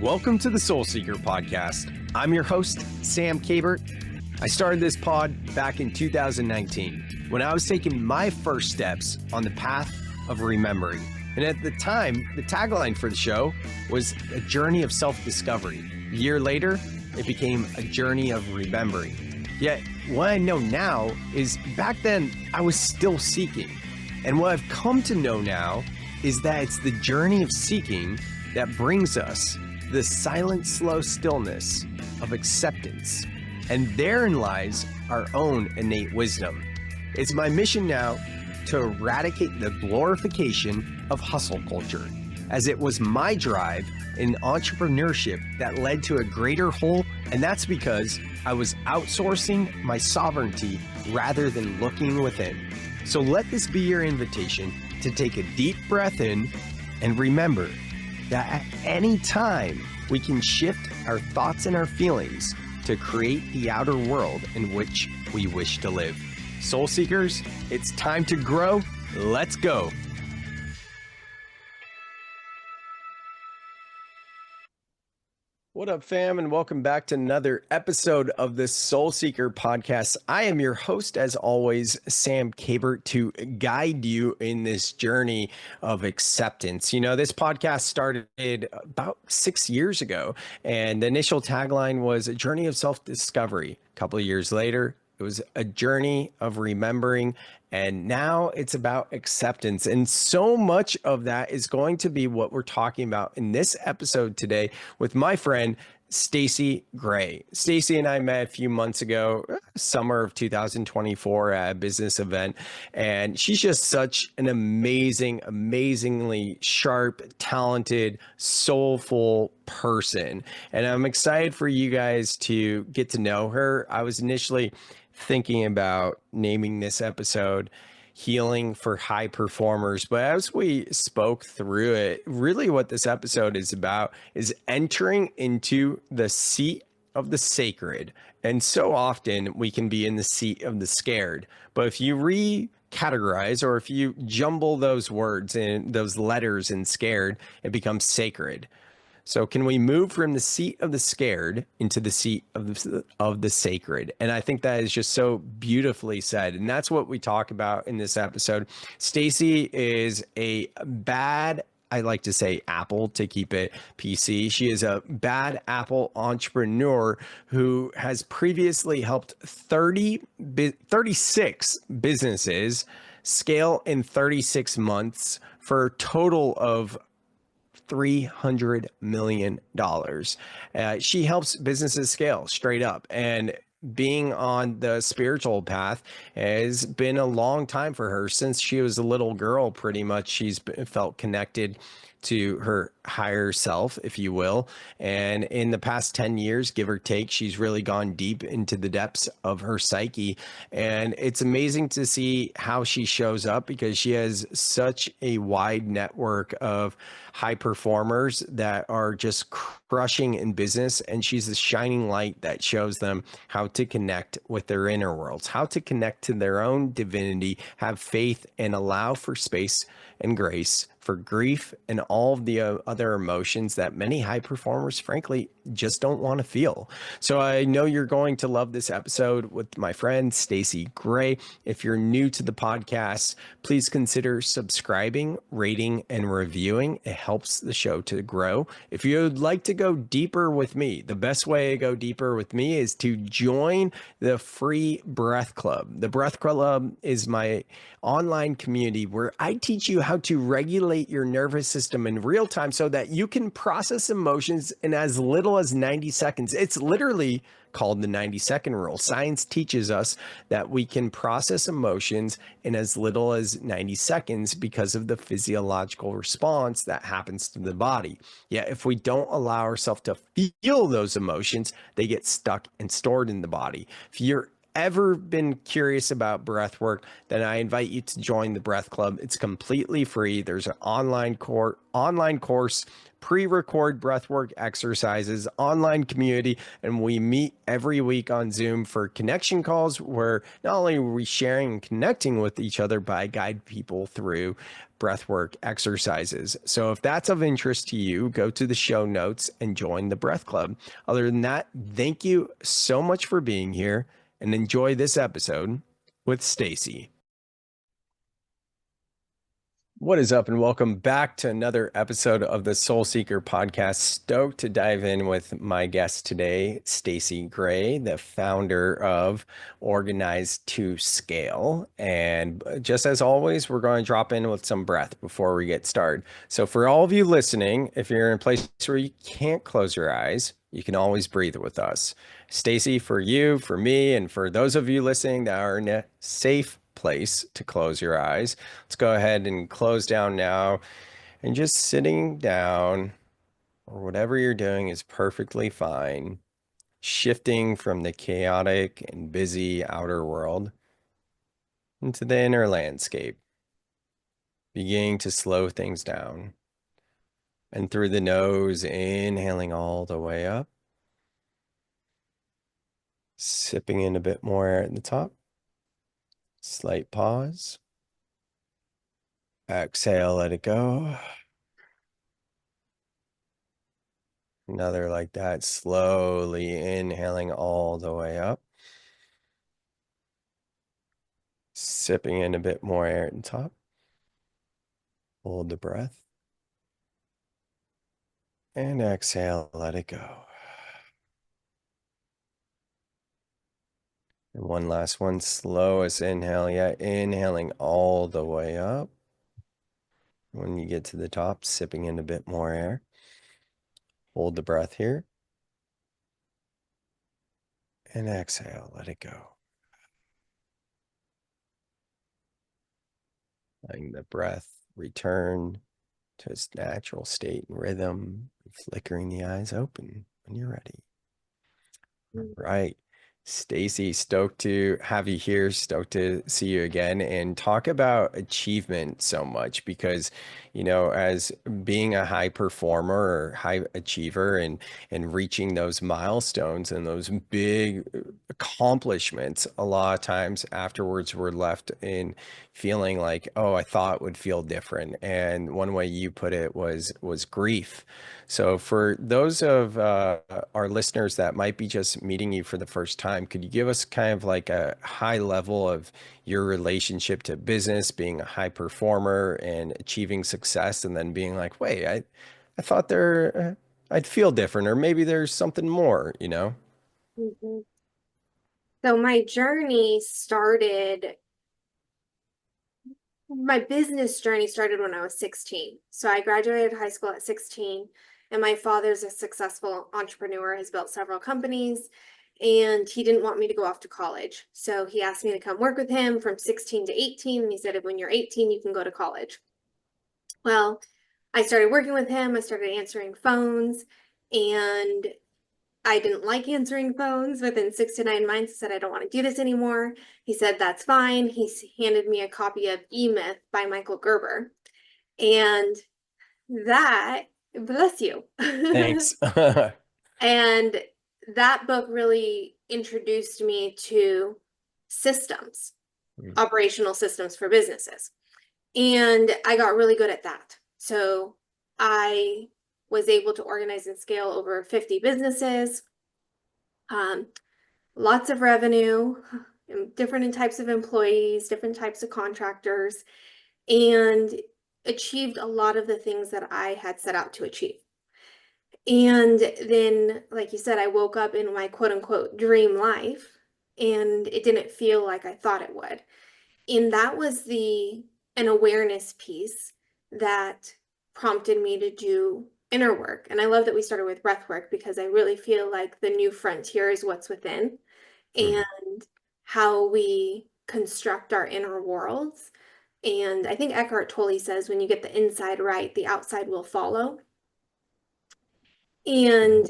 Welcome to the Soul Seeker podcast. I'm your host, Sam Kabert. I started this pod back in 2019 when I was taking my first steps on the path of remembering. And at the time, the tagline for the show was a journey of self-discovery. A year later, it became a journey of remembering. Yet, what I know now is back then I was still seeking. And what I've come to know now is that it's the journey of seeking that brings us the silent, slow stillness of acceptance. And therein lies our own innate wisdom. It's my mission now to eradicate the glorification of hustle culture, as it was my drive in entrepreneurship that led to a greater whole, and that's because I was outsourcing my sovereignty rather than looking within. So let this be your invitation to take a deep breath in and remember that at any time we can shift our thoughts and our feelings to create the outer world in which we wish to live. Soul Seekers, it's time to grow. Let's go. What up, fam, and welcome back to another episode of the Soul Seeker podcast. I am your host, as always, Sam Kabert, to guide you in this journey of acceptance. You know, this podcast started about 6 years ago, and the initial tagline was a journey of self-discovery. A couple of years later, it was a journey of remembering, and now it's about acceptance. And so much of that is going to be what we're talking about in this episode today with my friend, Staci Gray. Staci and I met a few months ago, summer of 2024 at a business event. And she's just such an amazingly sharp, talented, soulful person. And I'm excited for you guys to get to know her. I was initially thinking about naming this episode Healing for High Performers. But as we spoke through it, really what this episode is about is entering into the seat of the sacred. And so often we can be in the seat of the scared. But if you recategorize, or if you jumble those words and those letters in scared, it becomes sacred. So can we move from the seat of the scared into the seat of the sacred? And I think that is just so beautifully said. And that's what we talk about in this episode. Staci is a bad, I like to say apple to keep it PC. She is a bad apple entrepreneur who has previously helped 36 businesses scale in 36 months for a total of $300 million. She helps businesses scale straight up, and being on the spiritual path has been a long time for her. Since she was a little girl, pretty much she's felt connected to her higher self, if you will. And in the past 10 years, give or take, she's really gone deep into the depths of her psyche. And it's amazing to see how she shows up, because she has such a wide network of high performers that are just crushing in business. And she's a shining light that shows them how to connect with their inner worlds, how to connect to their own divinity, have faith, and allow for space and grace for grief and all of the other emotions that many high performers, frankly, just don't want to feel. So I know you're going to love this episode with my friend, Staci Gray. If you're new to the podcast, please consider subscribing, rating, and reviewing. It helps the show to grow. If you'd like to go deeper with me, the best way to go deeper with me is to join the free Breath Club. The Breath Club is my online community where I teach you how to regulate your nervous system in real time so that you can process emotions in as little as 90 seconds. It's literally called the 90-second rule. Science teaches us that we can process emotions in as little as 90 seconds because of the physiological response that happens to the body. Yet if we don't allow ourselves to feel those emotions, they get stuck and stored in the body. If you're ever been curious about breath work, then I invite you to join the Breath Club. It's completely free. There's an online course, pre-record breathwork exercises, online community, and we meet every week on Zoom for connection calls where not only are we sharing and connecting with each other, but I guide people through breathwork exercises. So if that's of interest to you, go to the show notes and join the Breath Club. Other than that, thank you so much for being here and enjoy this episode with Staci. What is up, and welcome back to another episode of the Soul Seeker podcast. Stoked to dive in with my guest today, Staci Gray, the founder of Organize to Scale. And just as always, we're going to drop in with some breath before we get started. So for all of you listening, if you're in a place where you can't close your eyes, you can always breathe with us. Staci, for you, for me, and for those of you listening that are in a safe place to close your eyes, let's go ahead and close down now, and just sitting down or whatever you're doing is perfectly fine. Shifting from the chaotic and busy outer world into the inner landscape, beginning to slow things down. And through the nose, inhaling all the way up, sipping in a bit more air at the top. Slight pause. Exhale, let it go. Another like that, slowly inhaling all the way up. Sipping in a bit more air at the top. Hold the breath. And exhale, let it go. And one last one, slowest inhale yet, inhaling all the way up. When you get to the top, sipping in a bit more air. Hold the breath here. And exhale, let it go. Letting the breath return to its natural state and rhythm, flickering the eyes open when you're ready. All right. Staci, stoked to have you here. Stoked to see you again and talk about achievement so much because, as being a high performer or high achiever and reaching those milestones and those big accomplishments, a lot of times afterwards we're left in feeling like, oh, I thought it would feel different. And one way you put it was grief. So for those of our listeners that might be just meeting you for the first time, could you give us kind of like a high level of your relationship to business, being a high performer and achieving success, and then being like, wait, I thought I'd feel different, or maybe there's something more, Mhm. So my business journey started when I was 16. So I graduated high school at 16, and my father's a successful entrepreneur, has built several companies, and he didn't want me to go off to college. So he asked me to come work with him from 16 to 18, and he said, when you're 18, you can go to college. Well, I started working with him, I started answering phones, and I didn't like answering phones. Within 6 to 9 months, I said, I don't want to do this anymore. He said, that's fine. He handed me a copy of E-Myth by Michael Gerber. And that, bless you. Thanks. And that book really introduced me to systems, operational systems for businesses. And I got really good at that. So I was able to organize and scale over 50 businesses. Lots of revenue, different types of employees, different types of contractors, and achieved a lot of the things that I had set out to achieve. And then, like you said, I woke up in my quote unquote dream life, and it didn't feel like I thought it would. And that was an awareness piece that prompted me to do inner work. And I love that we started with breath work because I really feel like the new frontier is what's within and how we construct our inner worlds. And I think Eckhart Tolle says when you get the inside right, the outside will follow. And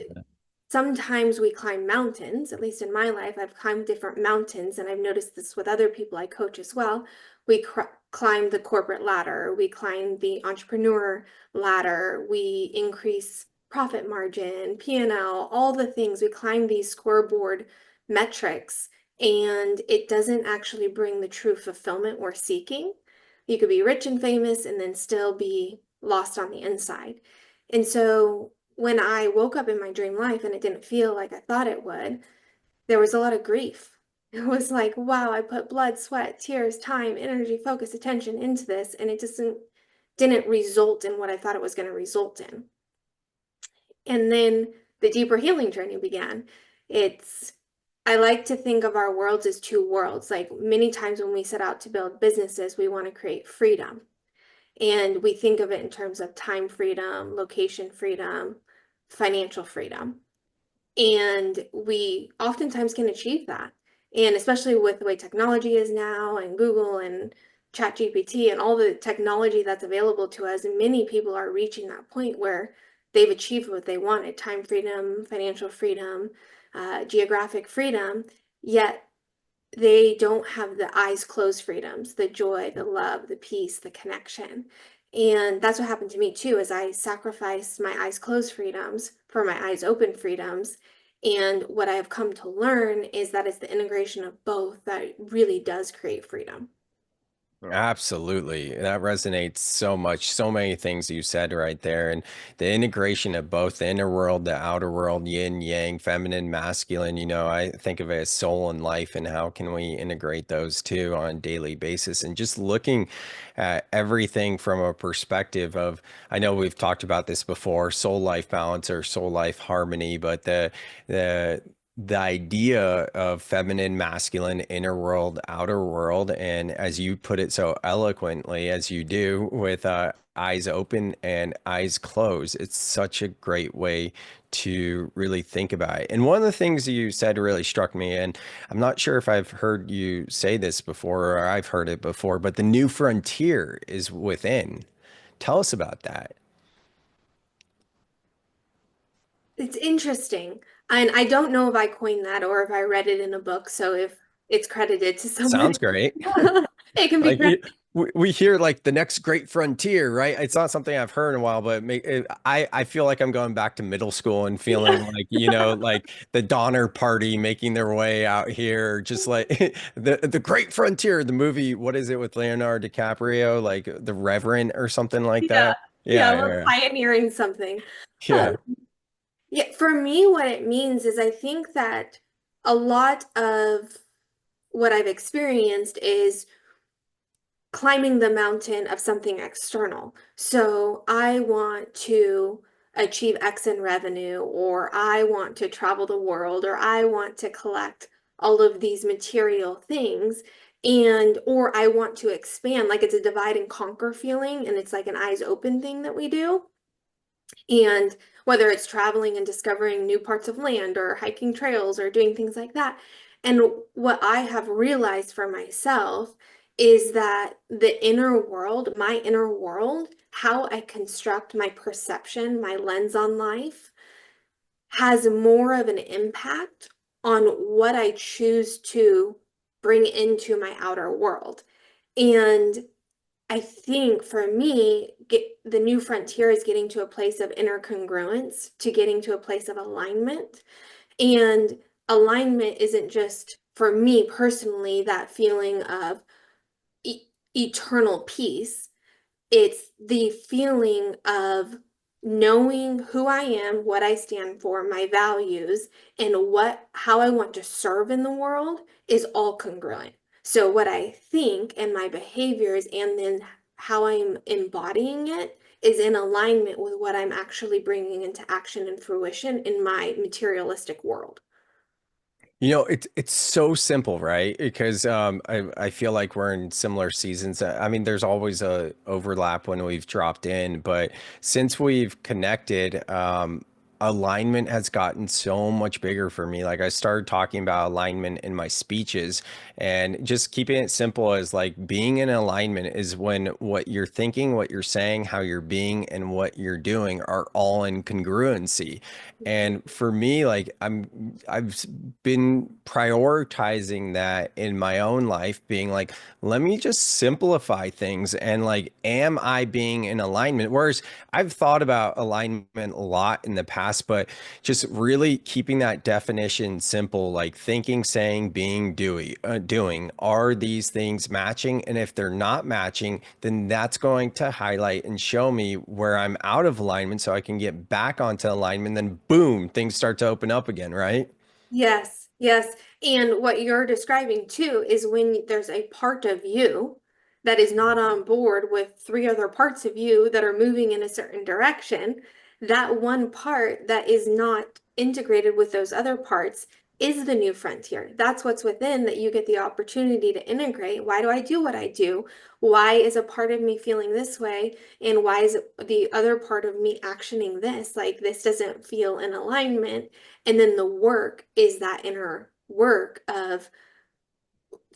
sometimes we climb mountains, at least in my life, I've climbed different mountains, and I've noticed this with other people I coach as well. We climb the corporate ladder, we climb the entrepreneur ladder, we increase profit margin, P&L, all the things. We climb these scoreboard metrics, and it doesn't actually bring the true fulfillment we're seeking. You could be rich and famous and then still be lost on the inside. And so when I woke up in my dream life and it didn't feel like I thought it would, there was a lot of grief. It was like, wow, I put blood, sweat, tears, time, energy, focus, attention into this, and it just didn't result in what I thought it was going to result in. And then the deeper healing journey began. I like to think of our worlds as two worlds. Like many times when we set out to build businesses, we want to create freedom. And we think of it in terms of time freedom, location freedom, financial freedom. And we oftentimes can achieve that. And especially with the way technology is now, and Google and ChatGPT and all the technology that's available to us, many people are reaching that point where they've achieved what they wanted: time freedom, financial freedom, geographic freedom, yet they don't have the eyes closed freedoms, the joy, the love, the peace, the connection. And that's what happened to me too, as I sacrificed my eyes closed freedoms for my eyes open freedoms. And what I have come to learn is that it's the integration of both that really does create freedom. Absolutely. That resonates so much. So many things you said right there. And the integration of both the inner world, the outer world, yin, yang, feminine, masculine, I think of it as soul and life, and how can we integrate those two on a daily basis? And just looking at everything from a perspective of, I know we've talked about this before, soul life balance or soul life harmony, but the idea of feminine, masculine, inner world, outer world, and as you put it so eloquently as you do, with eyes open and eyes closed, it's such a great way to really think about it. And one of the things you said really struck me, and I'm not sure if I've heard you say this before or I've heard it before, but the new frontier is within. Tell us about that. It's interesting. And I don't know if I coined that or if I read it in a book. So if it's credited to Sounds somebody, great. it can be Like credited. we hear like the next great frontier, right? It's not something I've heard in a while, but I feel like I'm going back to middle school and feeling like, like the Donner Party making their way out here, just like the Great Frontier, the movie. What is it with Leonardo DiCaprio, like The Reverend or something like Yeah. that? Yeah, Yeah, we're yeah, pioneering something. yeah. Yeah, for me, what it means is I think that a lot of what I've experienced is climbing the mountain of something external. So I want to achieve X in revenue, or I want to travel the world, or I want to collect all of these material things. And, or I want to expand, like it's a divide and conquer feeling, and it's like an eyes open thing that we do. And whether it's traveling and discovering new parts of land or hiking trails or doing things like that. And what I have realized for myself is that the inner world, my inner world, how I construct my perception, my lens on life, has more of an impact on what I choose to bring into my outer world. And I think for me, the new frontier is getting to a place of inner congruence, to getting to a place of alignment. And alignment isn't just, for me personally, that feeling of eternal peace. It's the feeling of knowing who I am, what I stand for, my values, and how I want to serve in the world is all congruent. So what I think and my behaviors and then how I'm embodying it is in alignment with what I'm actually bringing into action and fruition in my materialistic world. It's so simple, right? Because I feel like we're in similar seasons. I mean, there's always a overlap when we've dropped in, but since we've connected, alignment has gotten so much bigger for me. Like I started talking about alignment in my speeches, and just keeping it simple as like being in alignment is when what you're thinking, what you're saying, how you're being, and what you're doing are all in congruency. Mhm. And for me, like I've been prioritizing that in my own life, being like, let me just simplify things, and like, am I being in alignment? Whereas I've thought about alignment a lot in the past, but just really keeping that definition simple, like thinking, saying, being, doing, are these things matching? And if they're not matching, then that's going to highlight and show me where I'm out of alignment so I can get back onto alignment. Then boom, things start to open up again, right? Yes, yes. And what you're describing too is when there's a part of you that is not on board with three other parts of you that are moving in a certain direction, that one part that is not integrated with those other parts is the new frontier. That's what's within that you get the opportunity to integrate. Why do I do what I do? Why is a part of me feeling this way? And why is the other part of me actioning this? Like this doesn't feel in alignment. And then the work is that inner work of,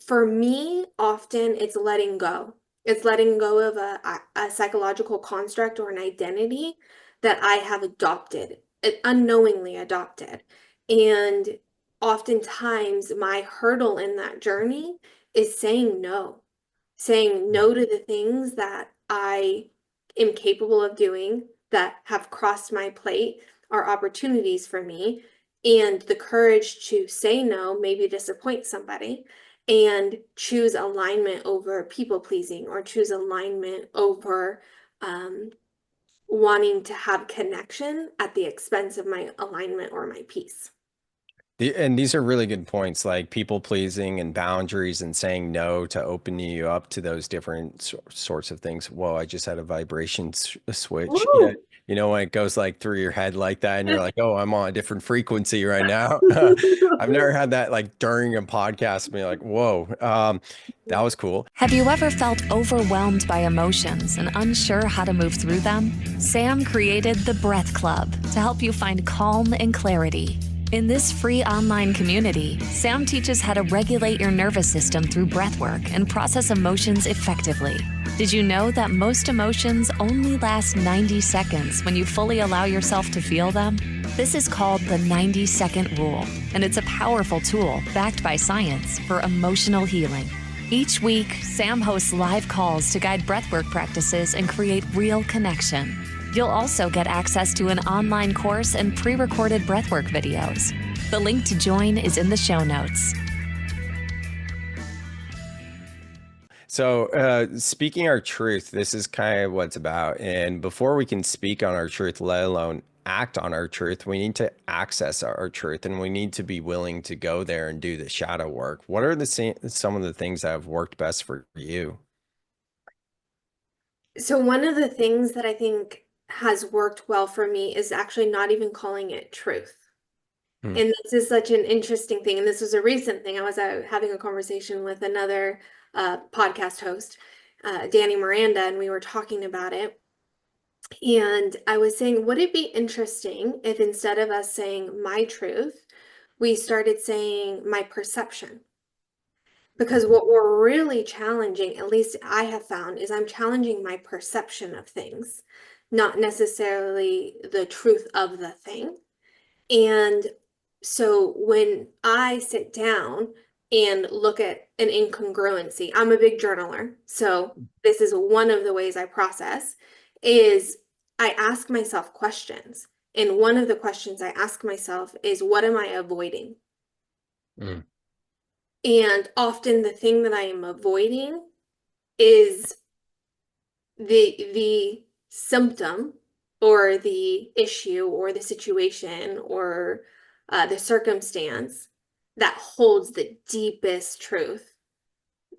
for me, often it's letting go. It's letting go of a psychological construct or an identity that I have adopted, unknowingly adopted. And oftentimes, my hurdle in that journey is saying no to the things that I am capable of doing that have crossed my plate are opportunities for me, and the courage to say no, maybe disappoint somebody, and choose alignment over people pleasing or choose alignment over um, wanting to have connection at the expense of my alignment or my peace. And these are really good points, like people pleasing and boundaries and saying no to open you up to those different sorts of things. Whoa, I just had a vibration switch. Yeah. Woo! You know, when it goes like through your head like that, and you're like, oh, I'm on a different frequency right now. I've never had that like during a podcast, be like, whoa, that was cool. Have you ever felt overwhelmed by emotions and unsure how to move through them? Sam created the Breath Club to help you find calm and clarity. In this free online community, Sam teaches how to regulate your nervous system through breath work and process emotions effectively. Did you know that most emotions only last 90 seconds when you fully allow yourself to feel them? This is called the 90-second rule, and it's a powerful tool backed by science for emotional healing. Each week, Sam hosts live calls to guide breathwork practices and create real connection. You'll also get access to an online course and pre-recorded breathwork videos. The link to join is in the show notes. So, speaking our truth, this is kind of what it's about. And before we can speak on our truth, let alone act on our truth, we need to access our truth, and we need to be willing to go there and do the shadow work. What are some of the things that have worked best for you? So one of the things that I think has worked well for me is actually not even calling it truth. Hmm. And this is such an interesting thing. And this was a recent thing. I was having a conversation with another podcast host, Danny Miranda, and we were talking about it. And I was saying, would it be interesting if instead of us saying my truth, we started saying my perception? Because what we're really challenging, at least I have found, is I'm challenging my perception of things, not necessarily the truth of the thing. And so when I sit down and look at an incongruency, I'm a big journaler. So this is one of the ways I process is I ask myself questions. And one of the questions I ask myself is, what am I avoiding? Mm. And often the thing that I am avoiding is the symptom or the issue or the situation or the circumstance that holds the deepest truth,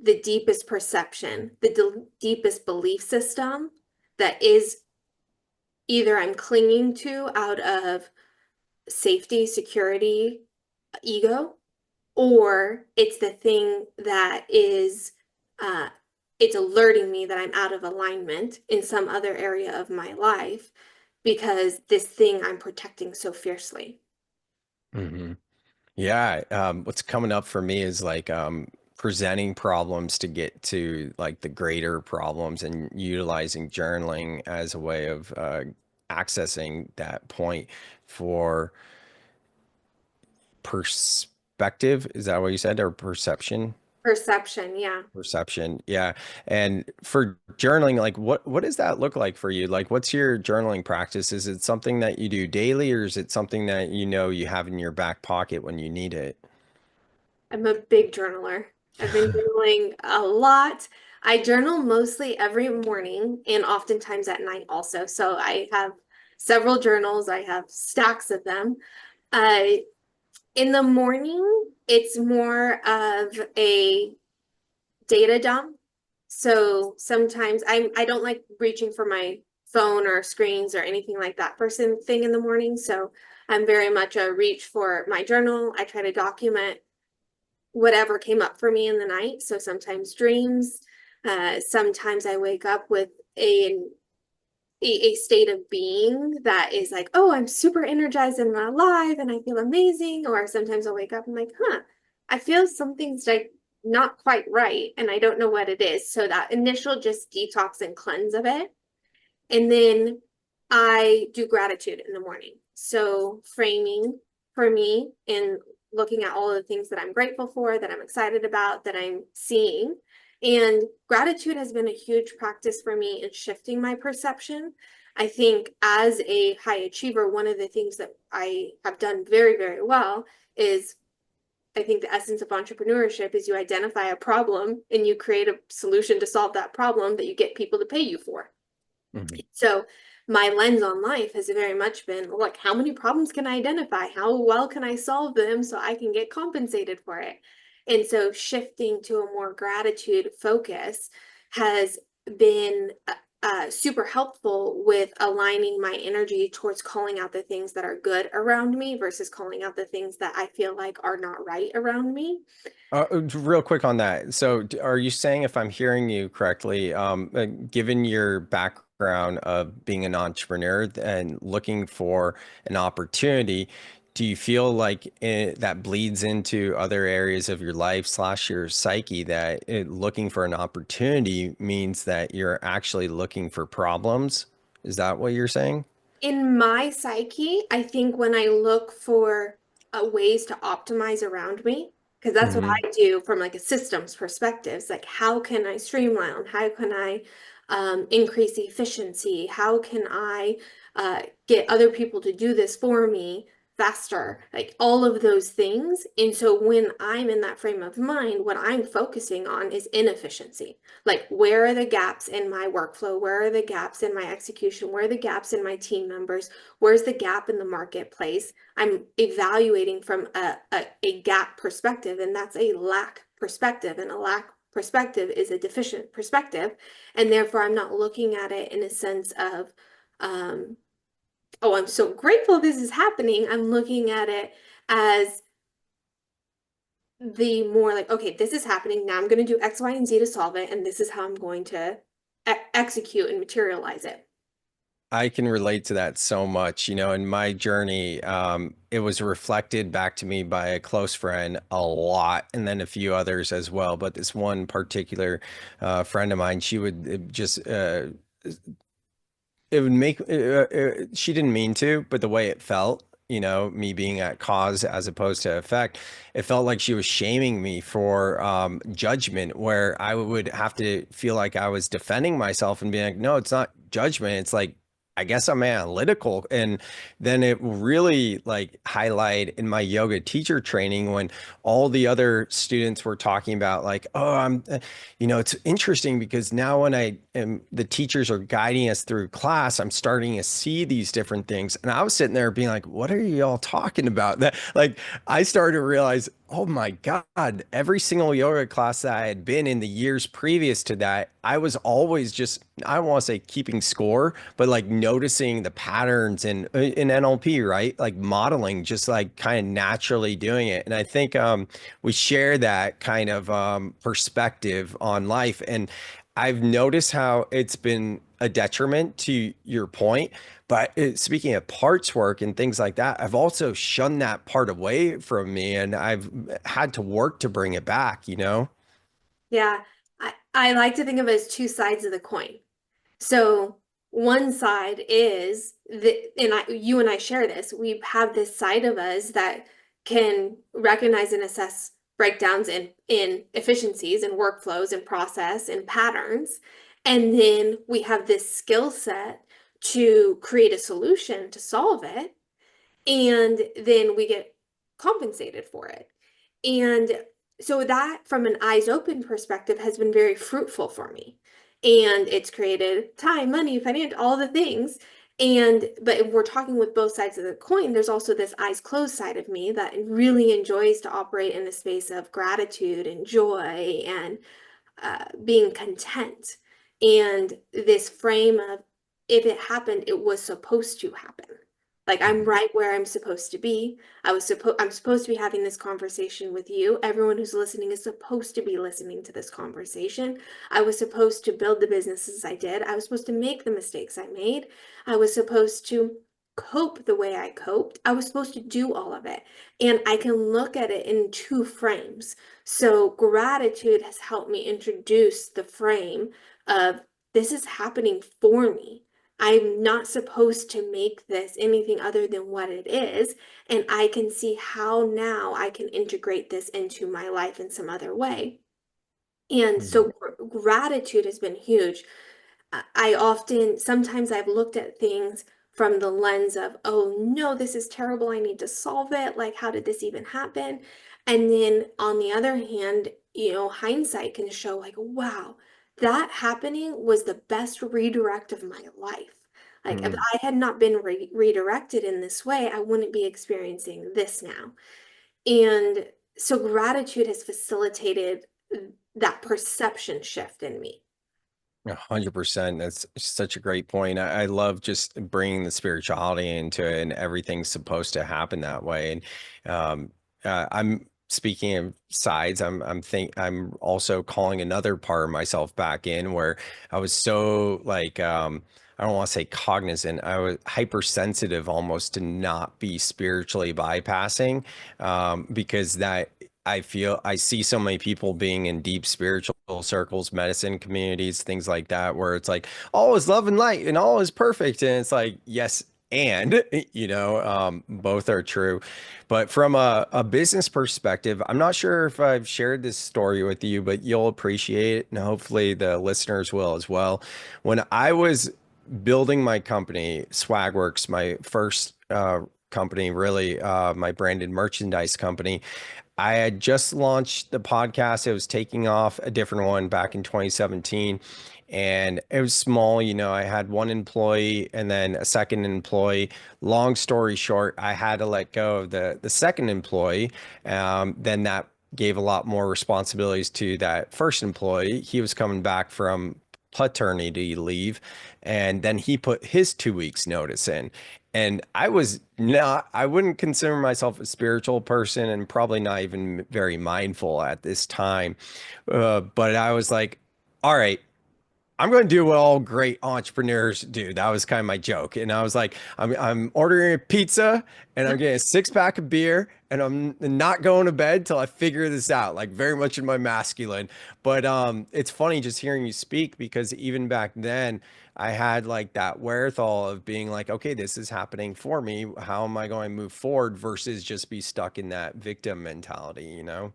the deepest perception, the deepest belief system that is either I'm clinging to out of safety, security, ego, or it's the thing that is uh, it's alerting me that I'm out of alignment in some other area of my life. because this thing I'm protecting so fiercely. Hmm. Yeah. What's coming up for me is like presenting problems to get to like the greater problems and utilizing journaling as a way of accessing that point for perspective. Is that what you said? Or perception? Perception, yeah. Perception. Yeah. And for journaling, like what does that look like for you? Like what's your journaling practice? Is it something that you do daily or is it something that you know you have in your back pocket when you need it? I'm a big journaler. I've been journaling a lot. I journal mostly every morning and oftentimes at night also. So I have several journals. I have stacks of them. Uh, in the morning, it's more of a data dump. So sometimes I don't like reaching for my phone or screens or anything like that person thing in the morning. So I'm very much a reach for my journal. I try to document whatever came up for me in the night. So sometimes dreams, sometimes I wake up with a state of being that is like, oh, I'm super energized and alive and I feel amazing. Or sometimes I'll wake up and I'm like, I feel something's like not quite right and I don't know what it is. So that initial just detox and cleanse of it. And then I do gratitude in the morning. So framing for me and looking at all of the things that I'm grateful for, that I'm excited about, that I'm seeing. And gratitude has been a huge practice for me in shifting my perception. I think as a high achiever, one of the things that I have done very, very well is I think the essence of entrepreneurship is you identify a problem and you create a solution to solve that problem that you get people to pay you for. Mhm. So my lens on life has very much been, look, how many problems can I identify? How well can I solve them so I can get compensated for it? And so shifting to a more gratitude focus has been super helpful with aligning my energy towards calling out the things that are good around me versus calling out the things that I feel like are not right around me. Real quick on that. So, are you saying, if I'm hearing you correctly, given your background of being an entrepreneur and looking for an opportunity, do you feel like that bleeds into other areas of your life slash your psyche, that looking for an opportunity means that you're actually looking for problems? Is that what you're saying? In my psyche, I think when I look for ways to optimize around me, because that's what Hmm. I do from like a systems perspective. It's like, how can I streamline? How can I increase efficiency? How can I get other people to do this for me faster? Like all of those things. And so when I'm in that frame of mind, what I'm focusing on is inefficiency. Like, where are the gaps in my workflow? Where are the gaps in my execution? Where are the gaps in my team members? Where's the gap in the marketplace? I'm evaluating from a gap perspective, and that's a lack perspective. And a lack perspective is a deficient perspective. And therefore, I'm not looking at it in a sense of, um, oh, I'm so grateful this is happening. I'm looking at it as the more like, okay, this is happening. Now I'm going to do X, Y, and Z to solve it. And this is how I'm going to execute and materialize it. I can relate to that so much. In my journey, it was reflected back to me by a close friend a lot, and then a few others as well. But this one particular friend of mine, she would just it would make she didn't mean to, but the way it felt, me being at cause as opposed to effect, it felt like she was shaming me for judgment, where I would have to feel like I was defending myself and being like, no, it's not judgment. It's like, I guess I'm analytical. And then it really like highlight in my yoga teacher training when all the other students were talking about like, oh, it's interesting because now when the teachers are guiding us through class, I'm starting to see these different things. And I was sitting there being like, what are you all talking about? That like, I started to realize, oh my God, every single yoga class that I had been in the years previous to that, I was always just, I don't want to say keeping score, but like noticing the patterns in NLP, right? Like modeling, just like kind of naturally doing it. And I think we share that kind of perspective on life. And I've noticed how it's been a detriment to your point, but speaking of parts work and things like that, I've also shunned that part away from me and I've had to work to bring it back, you know? Yeah, I like to think of it as two sides of the coin. So one side is and you and I share this. We have this side of us that can recognize and assess breakdowns in efficiencies and workflows and process and patterns. And then we have this skill set to create a solution to solve it. And then we get compensated for it. And so that from an eyes open perspective has been very fruitful for me. And it's created time, money, financial, all the things. And but if we're talking with both sides of the coin, there's also this eyes closed side of me that really enjoys to operate in a space of gratitude and joy and being content. And this frame of if it happened, it was supposed to happen. Like I'm right where I'm supposed to be. I'm supposed to be having this conversation with you. Everyone who's listening is supposed to be listening to this conversation. I was supposed to build the businesses I did. I was supposed to make the mistakes I made. I was supposed to cope the way I coped. I was supposed to do all of it. And I can look at it in two frames. So gratitude has helped me introduce the frame of this is happening for me. I'm not supposed to make this anything other than what it is. And I can see how now I can integrate this into my life in some other way. And Mhm. so gratitude has been huge. I often, sometimes I've looked at things from the lens of, oh no, this is terrible. I need to solve it. Like, how did this even happen? And then on the other hand, hindsight can show like, wow, that happening was the best redirect of my life. Like, if Mhm. I had not been redirected in this way, I wouldn't be experiencing this now. And so gratitude has facilitated that perception shift in me. 100%. That's such a great point. I love just bringing the spirituality into it, and everything's supposed to happen that way. And I'm speaking of sides. I'm also calling another part of myself back in where I was so like I don't want to say cognizant. I was hypersensitive almost to not be spiritually bypassing because that I see so many people being in deep spiritual circles, medicine communities, things like that, where it's like all is love and light and all is perfect. And it's like, yes, and both are true. But from a business perspective, I'm not sure if I've shared this story with you, but you'll appreciate it. And hopefully the listeners will as well. When I was building my company, Swagworks, my first company, really, my branded merchandise company, I had just launched the podcast. It was taking off, a different one back in 2017. And it was small, I had one employee and then a second employee. Long story short, I had to let go of the second employee. Then that gave a lot more responsibilities to that first employee. He was coming back from paternity leave, and then he put his 2 weeks notice in. And I wouldn't consider myself a spiritual person and probably not even very mindful at this time. But I was like, all right, I'm going to do what all great entrepreneurs do. That was kind of my joke. And I was like, I'm ordering a pizza and I'm getting a 6 pack of beer and I'm not going to bed till I figure this out, like very much in my masculine. But it's funny just hearing you speak because even back then I had like that wherewithal of being like, okay, this is happening for me. How am I going to move forward versus just be stuck in that victim mentality, you know?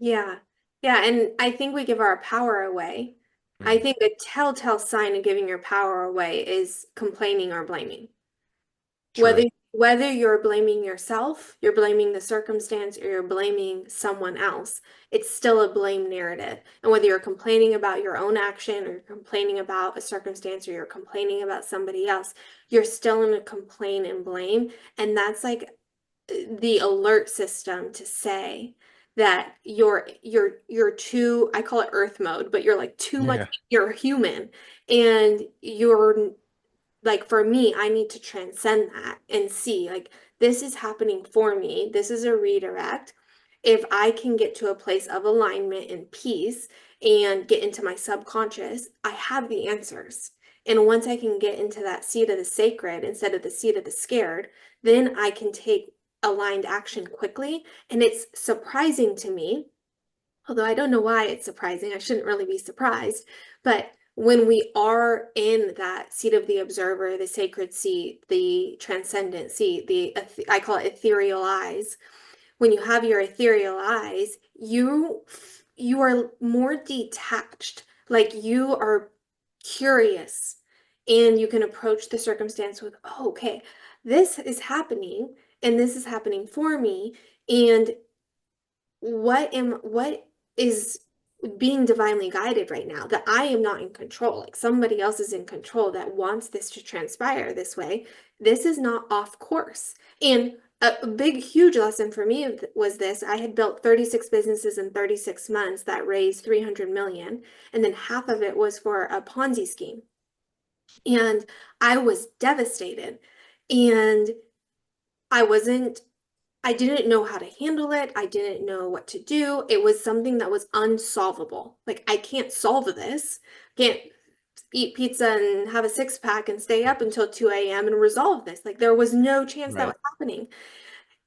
Yeah. Yeah. And I think we give our power away. I Mm, think a telltale sign of giving your power away is complaining or blaming. Whether true. whether you're blaming yourself, you're blaming the circumstance, or you're blaming someone else, it's still a blame narrative. And whether you're complaining about your own action or you're complaining about a circumstance or you're complaining about somebody else, you're still in a complain and blame. And that's like the alert system to say that you're too, I call it earth mode, but you're like too much, Yeah. you're human and you're like for me, I need to transcend that and see like this is happening for me. This is a redirect. if I can get to a place of alignment and peace and get into my subconscious, I have the answers. And once I can get into that seat of the sacred instead of the seat of the scared, then I can take aligned action quickly. And it's surprising to me, although I don't know why it's surprising. I shouldn't really be surprised. But when we are in that seat of the observer, the sacred seat, the transcendent seat, I call it ethereal eyes. When you have your ethereal eyes, you are more detached, like you are curious, and you can approach the circumstance with, oh, okay, this is happening, and this is happening for me, and what is being divinely guided right now, that I am not in control, like somebody else is in control that wants this to transpire this way. This is not off course. And a big, huge lesson for me was this. I had built 36 businesses in 36 months that raised 300 million, and then half of it was for a Ponzi scheme. And I was devastated. And I didn't know how to handle it. I didn't know what to do. It was something that was unsolvable. Like, I can't solve this. Can't eat pizza and have a six pack and stay up until 2 a.m. and resolve this. Like, there was no chance that was happening.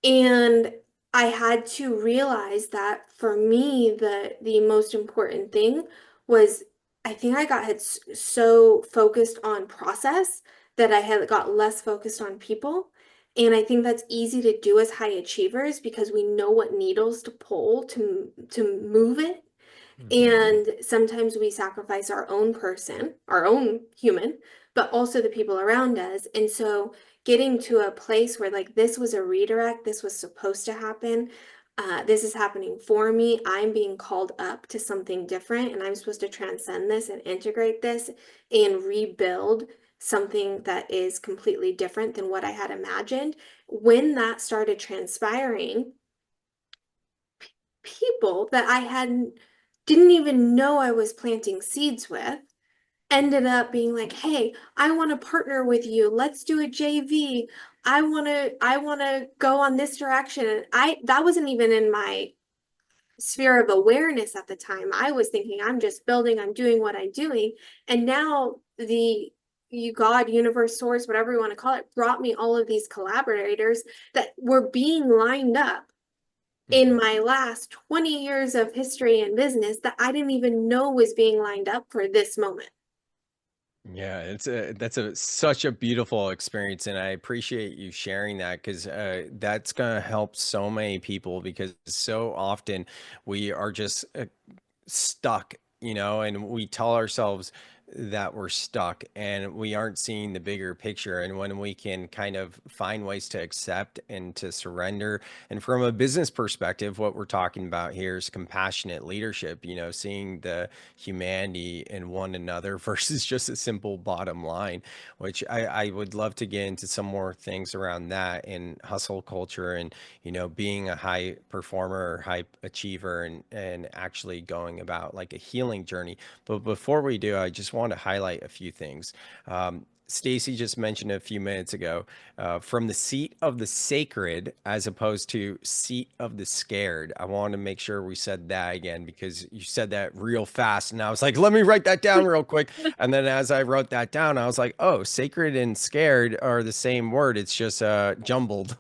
And I had to realize that for me, the most important thing was, I think I had so focused on process that I had got less focused on people. And I think that's easy to do as high achievers because we know what needles to pull to move it. And sometimes we sacrifice our own person, our own human, but also the people around us. And so getting to a place where, like, this was a redirect, this was supposed to happen, this is happening for me, I'm being called up to something different, and I'm supposed to transcend this and integrate this and rebuild something that is completely different than what I had imagined. When that started transpiring, people that didn't even know I was planting seeds with ended up being like, hey, I want to partner with you. Let's do a JV. I want to go on this direction. And that wasn't even in my sphere of awareness at the time. I was thinking, I'm just building, I'm doing what I'm doing. And now God, universe, source, whatever you want to call it, brought me all of these collaborators that were being lined up in my last 20 years of history and business that I didn't even know was being lined up for this moment. Yeah, that's such a beautiful experience, and I appreciate you sharing that because that's gonna help so many people because so often we are just stuck, and we tell ourselves that we're stuck and we aren't seeing the bigger picture. And when we can kind of find ways to accept and to surrender, and from a business perspective, what we're talking about here is compassionate leadership, seeing the humanity in one another versus just a simple bottom line, which I would love to get into some more things around that in hustle culture and, being a high performer or high achiever and actually going about like a healing journey. But before we do, I just want to highlight a few things. Staci just mentioned a few minutes ago, from the seat of the sacred as opposed to seat of the scared. I want to make sure we said that again because you said that real fast, and I was like, let me write that down real quick. And then as I wrote that down, I was like, oh, sacred and scared are the same word. It's just jumbled.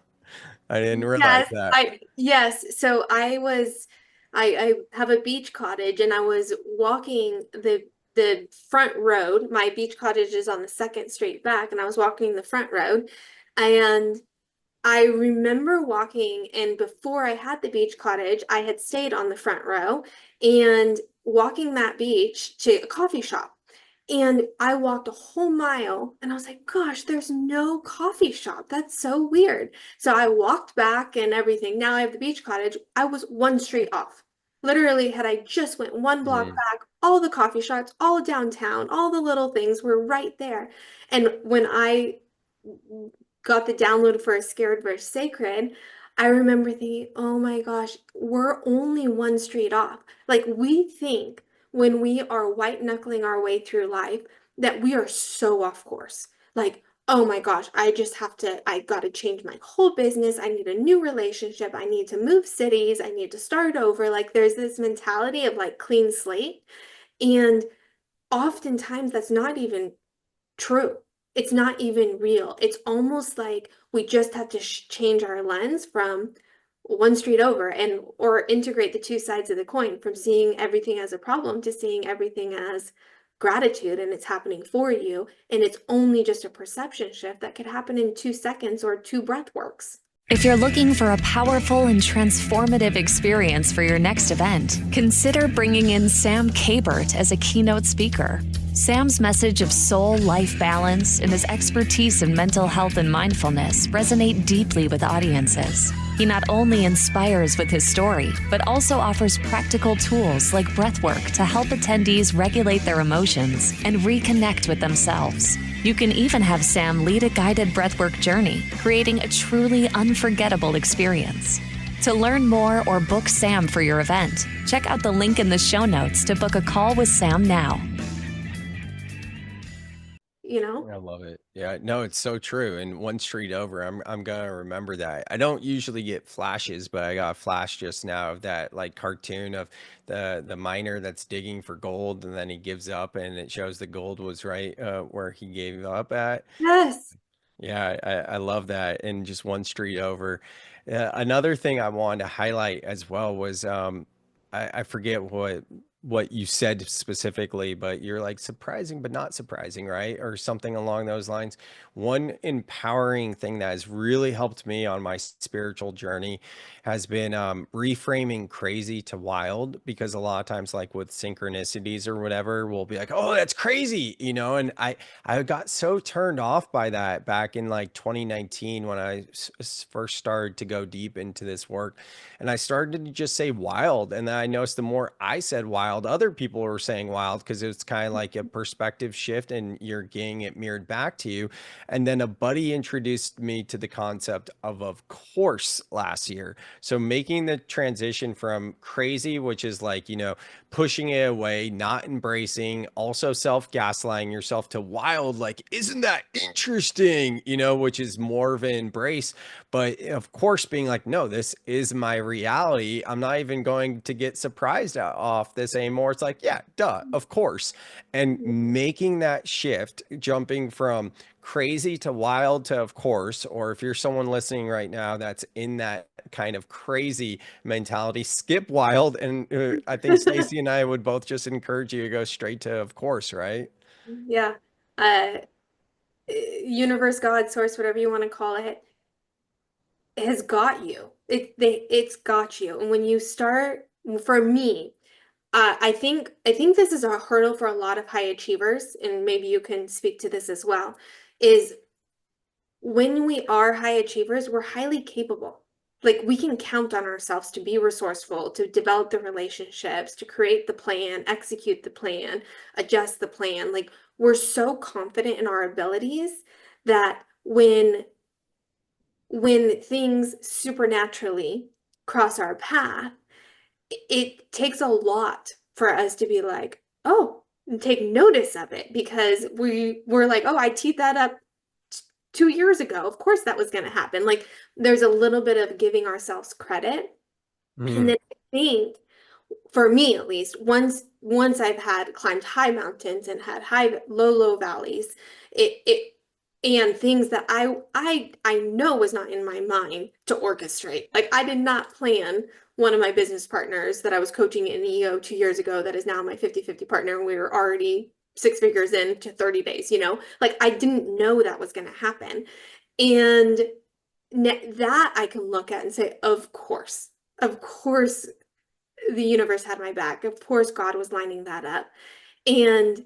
I didn't realize that. Yes. So I have a beach cottage, and I was walking the front road. My beach cottage is on the second street back, and I was walking the front road, and I remember walking, and before I had the beach cottage, I had stayed on the front row and walking that beach to a coffee shop. And I walked a whole mile and I was like, gosh, there's no coffee shop. That's so weird. So I walked back and everything. Now I have the beach cottage. I was one street off. Literally, had I just went one block back, all the coffee shops, all downtown, all the little things were right there. And when I got the download for a scared versus sacred, I remember thinking, oh my gosh, we're only one street off. Like, we think when we are white knuckling our way through life that we are so off course. Like, oh my gosh, I got to change my whole business. I need a new relationship. I need to move cities. I need to start over. Like there's this mentality of like clean slate. And oftentimes that's not even true. It's not even real. It's almost like we just have to change our lens from one street over and or integrate the two sides of the coin from seeing everything as a problem to seeing everything as gratitude and it's happening for you and it's only just a perception shift that could happen in 2 seconds or two breath works. If you're looking for a powerful and transformative experience for your next event, consider bringing in Sam Kabert as a keynote speaker. Sam's message of soul-life balance and his expertise in mental health and mindfulness resonate deeply with audiences. He not only inspires with his story, but also offers practical tools like breathwork to help attendees regulate their emotions and reconnect with themselves. You can even have Sam lead a guided breathwork journey, creating a truly unforgettable experience. To learn more or book Sam for your event, check out the link in the show notes to book a call with Sam now. You know? I love it. Yeah, no, it's so true. And one street over, I'm gonna remember that. I don't usually get flashes, but I got a flash just now of that like cartoon of the miner that's digging for gold, and then he gives up, and it shows the gold was right where he gave up at. Yes. Yeah, I love that. And just one street over. Another thing I wanted to highlight as well was I forget what you said specifically, but you're like surprising but not surprising, right? Or something along those lines. One empowering thing that has really helped me on my spiritual journey has been reframing crazy to wild, because a lot of times like with synchronicities or whatever, we'll be like, oh, that's crazy, you know. And I got so turned off by that back in like 2019 when I first started to go deep into this work, and I started to just say wild. And then I noticed the more I said wild, other people were saying wild, because it's kind of like a perspective shift and you're getting it mirrored back to you. And then a buddy introduced me to the concept of course last year. So making the transition from crazy, which is like, you know, pushing it away, not embracing, also self-gaslighting yourself, to wild, like, isn't that interesting, you know, which is more of an embrace. But of course, being like, no, this is my reality. I'm not even going to get surprised off this anymore. It's like, yeah, duh, of course. And making that shift, jumping from crazy to wild to of course, or if you're someone listening right now that's in that kind of crazy mentality, skip wild. And I think Staci and I would both just encourage you to go straight to of course, right? Yeah. Uh, universe, God, source, whatever you want to call it, has got you. It's got you. And when you start, for me, I think this is a hurdle for a lot of high achievers, and maybe you can speak to this as well, is when we are high achievers, we're highly capable. Like we can count on ourselves to be resourceful, to develop the relationships, to create the plan, execute the plan, adjust the plan. Like we're so confident in our abilities that when things supernaturally cross our path, it takes a lot for us to be like, oh, and take notice of it, because we're like, oh, I teed that up 2 years ago. Of course that was going to happen. Like there's a little bit of giving ourselves credit. And then I think, for me at least, once I've had climbed high mountains and had low valleys, it and things that I know was not in my mind to orchestrate. Like I did not plan one of my business partners that I was coaching in EO 2 years ago that is now my 50-50 partner, and we were already 6 figures into 30 days, you know? Like I didn't know that was going to happen. And that I can look at and say, of course the universe had my back. Of course, God was lining that up. And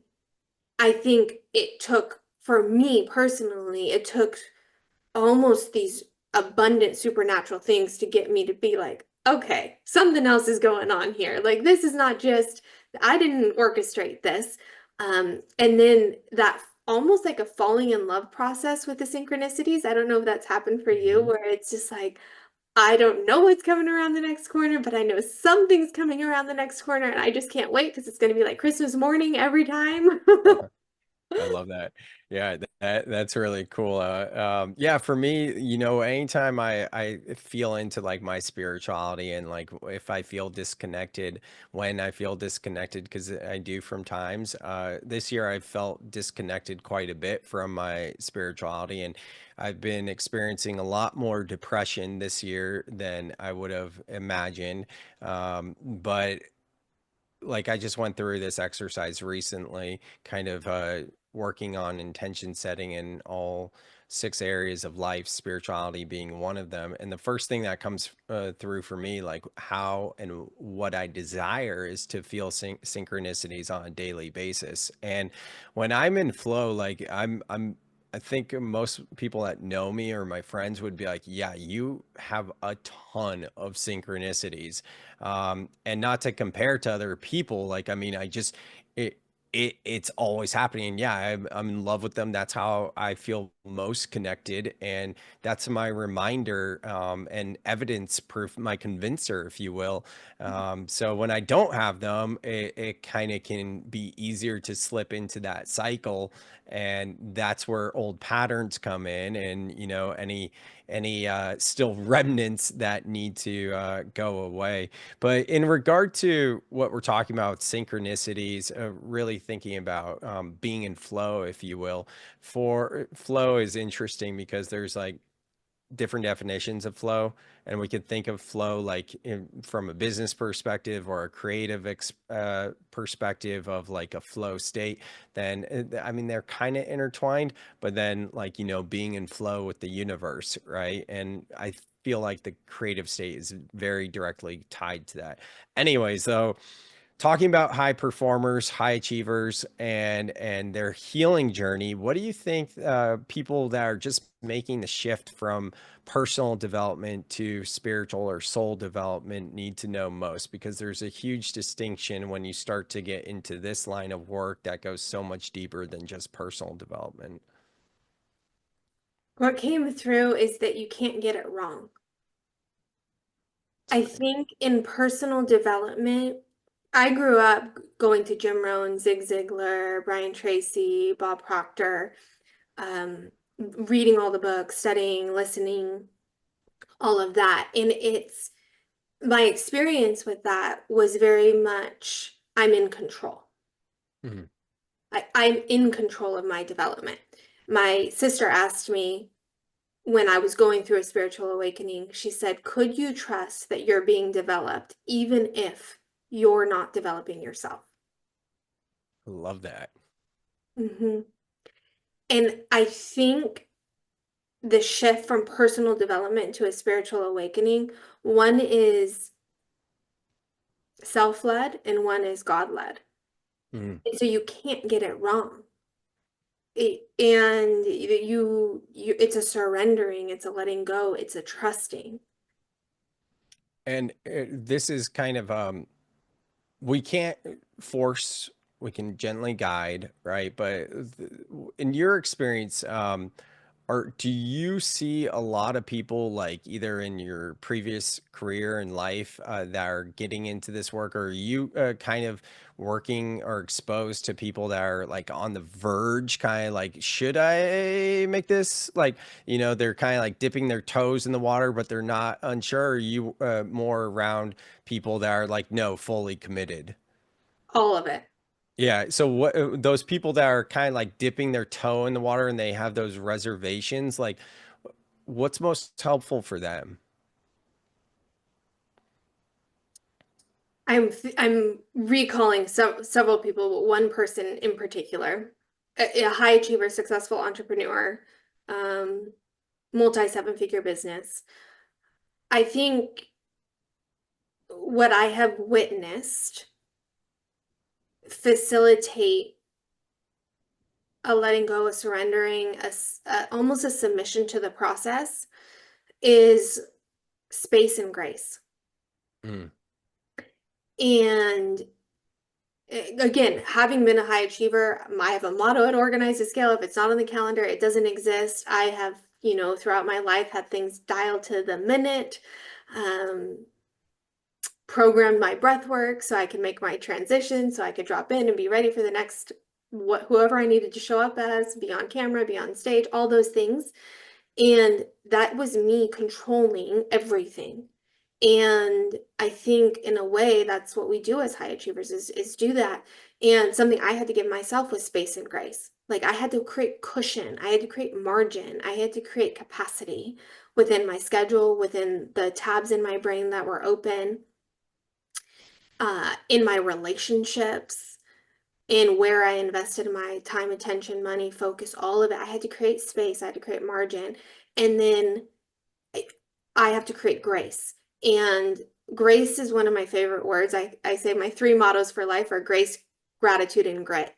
I think it took, for me personally, it took almost these abundant supernatural things to get me to be like, okay, something else is going on here. Like, this is not just, I didn't orchestrate this. And then that almost like a falling in love process with the synchronicities. I don't know if that's happened for you, where it's just like, I don't know what's coming around the next corner, but I know something's coming around the next corner, and I just can't wait because it's going to be like Christmas morning every time. I love that. Yeah, that's really cool. Yeah, for me, anytime I feel into like my spirituality and like if I feel disconnected, when I feel disconnected, because I do from times, this year I felt disconnected quite a bit from my spirituality, and I've been experiencing a lot more depression this year than I would have imagined. But like I just went through this exercise recently, kind of working on intention setting in all 6 areas of life, spirituality being one of them. And the first thing that comes through for me, like how and what I desire, is to feel synchronicities on a daily basis. And when I'm in flow, like I think most people that know me or my friends would be like, yeah, you have a ton of synchronicities. And not to compare to other people, like, I mean, it, it's always happening. Yeah, I'm in love with them. That's how I feel most connected. And that's my reminder, and evidence proof, my convincer, if you will. So when I don't have them, it kind of can be easier to slip into that cycle. And that's where old patterns come in, and any still remnants that need to go away. But in regard to what we're talking about, synchronicities, really thinking about being in flow, if you will. For flow is interesting because there's like different definitions of flow, and we could think of flow like from a business perspective or a creative perspective of like a flow state. Then I mean, they're kind of intertwined, but then like being in flow with the universe, right? And I feel like the creative state is very directly tied to that. Anyways, though, talking about high performers, high achievers, and their healing journey, what do you think people that are just making the shift from personal development to spiritual or soul development need to know most? Because there's a huge distinction when you start to get into this line of work that goes so much deeper than just personal development. What came through is that you can't get it wrong. I think in personal development, I grew up going to Jim Rohn, Zig Ziglar, Brian Tracy, Bob Proctor, reading all the books, studying, listening, all of that. And it's my experience with that was very much I'm in control. Mhm. I'm in control of my development. My sister asked me when I was going through a spiritual awakening, she said, could you trust that you're being developed even if you're not developing yourself? I love that. Hmm. And I think the shift from personal development to a spiritual awakening, one is self-led and one is God-led. Mhm. And so you can't get it wrong. And it's a surrendering, it's a letting go, it's a trusting. And this is kind of we can't force, we can gently guide, right? But in your experience, or do you see a lot of people like either in your previous career and life that are getting into this work, or are you kind of working or exposed to people that are like on the verge, kind of like, should I make this? Like, they're kind of like dipping their toes in the water, but they're not unsure. Or are you more around people that are like, no, fully committed? All of it. Yeah. So what those people that are kind of like dipping their toe in the water and they have those reservations, like what's most helpful for them? I'm recalling several people, but one person in particular, a high achiever, successful entrepreneur, um, multi seven-figure business. I think what I have witnessed facilitate a letting go, a surrendering, almost a submission to the process is space and grace. Mm. And again, having been a high achiever, I have a motto at Organize to Scale. If it's not on the calendar, it doesn't exist. I have, throughout my life had things dialed to the minute, programmed my breath work so I can make my transition, so I could drop in and be ready for the next whoever I needed to show up as, be on camera, be on stage, all those things. And that was me controlling everything. And I think in a way that's what we do as high achievers is do that. And something I had to give myself was space and grace. Like I had to create cushion, I had to create margin, I had to create capacity within my schedule, within the tabs in my brain that were open, in my relationships, in where I invested my time, attention, money, focus, all of it. I had to create space, I had to create margin. And then I have to create grace. And grace is one of my favorite words. I say my 3 mottos for life are grace, gratitude, and grit.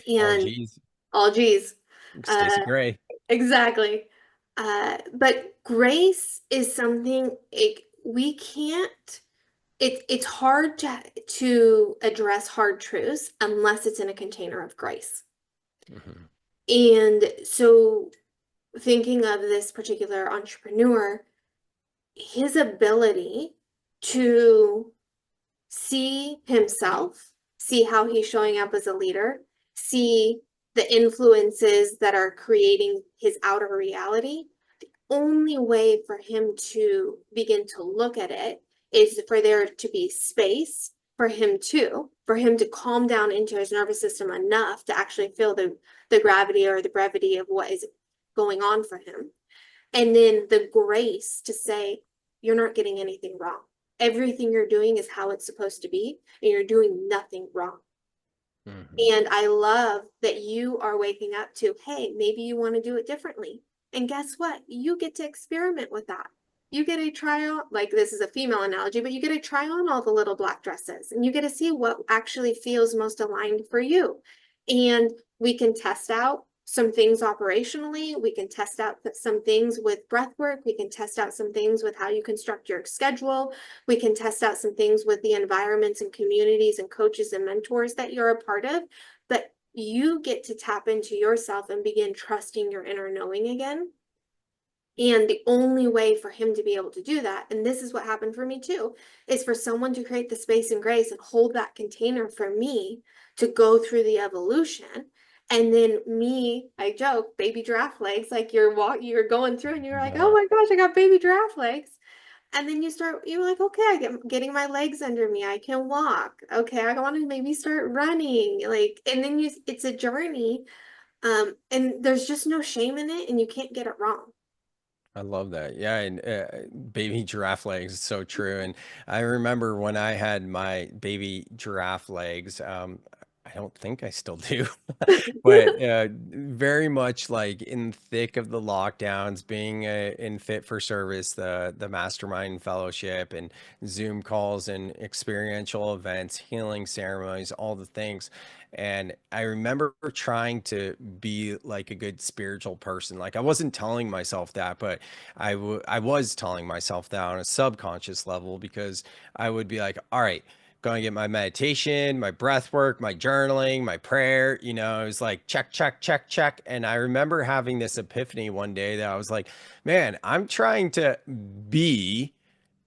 Oh, And geez. all G's. Staci Gray. Exactly. But grace is something we can't, it's hard to address hard truths unless it's in a container of grace. Mm-hmm. And so thinking of this particular entrepreneur, his ability to see himself, see how he's showing up as a leader, see the influences that are creating his outer reality. The only way for him to begin to look at it is for there to be space for him to calm down into his nervous system enough to actually feel the gravity or the brevity of what is going on for him. And then the grace to say, you're not getting anything wrong. Everything you're doing is how it's supposed to be, and you're doing nothing wrong. Mm-hmm. And I love that you are waking up to, hey, maybe you want to do it differently. And guess what? You get to experiment with that. You get to try on, like this is a female analogy, but you get to try on all the little black dresses and you get to see what actually feels most aligned for you. And we can test out some things operationally. We can test out some things with breath work. We can test out some things with how you construct your schedule. We can test out some things with the environments and communities and coaches and mentors that you're a part of. But you get to tap into yourself and begin trusting your inner knowing again. And the only way for him to be able to do that, and this is what happened for me too, is for someone to create the space and grace and hold that container for me to go through the evolution. And then me, I joke, baby giraffe legs, like you're going through and you're like, oh my gosh, I got baby giraffe legs. And then you're like, okay, getting my legs under me. I can walk. Okay, I want to maybe start running. Like, and then it's a journey. And there's just no shame in it and you can't get it wrong. I love that. Yeah, and baby giraffe legs is so true. And I remember when I had my baby giraffe legs, I don't think I still do, but very much like in thick of the lockdowns, being in Fit for Service, the mastermind fellowship, and Zoom calls and experiential events, healing ceremonies, all the things. And I remember trying to be like a good spiritual person. Like I wasn't telling myself that, but I was telling myself that on a subconscious level because I would be like, all right, going to get my meditation, my breath work, my journaling, my prayer, it was like check, check, check, check. And I remember having this epiphany one day that I was like, man, I'm trying to be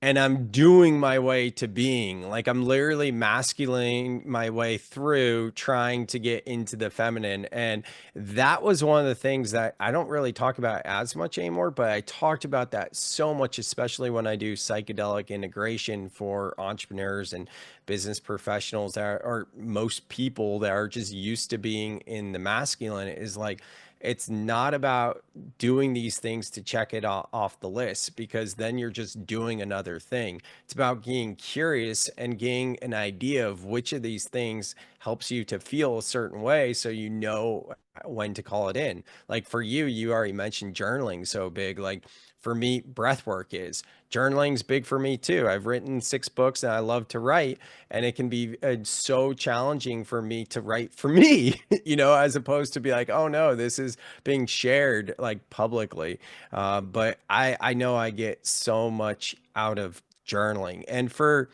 and I'm doing my way to being. Like I'm literally masculine my way through trying to get into the feminine. And that was one of the things that I don't really talk about as much anymore, but I talked about that so much, especially when I do psychedelic integration for entrepreneurs and business professionals that are, or most people that are just used to being in the masculine, is like, it's not about doing these things to check it off the list, because then you're just doing another thing. It's about being curious and getting an idea of which of these things helps you to feel a certain way so you know when to call it in. Like for you, you already mentioned journaling so big. Like for me, breath work is. Journaling's big for me too. I've written 6 books and I love to write, and it can be so challenging for me to write for me, as opposed to be like, oh no, this is being shared like publicly. But I know I get so much out of journaling. And for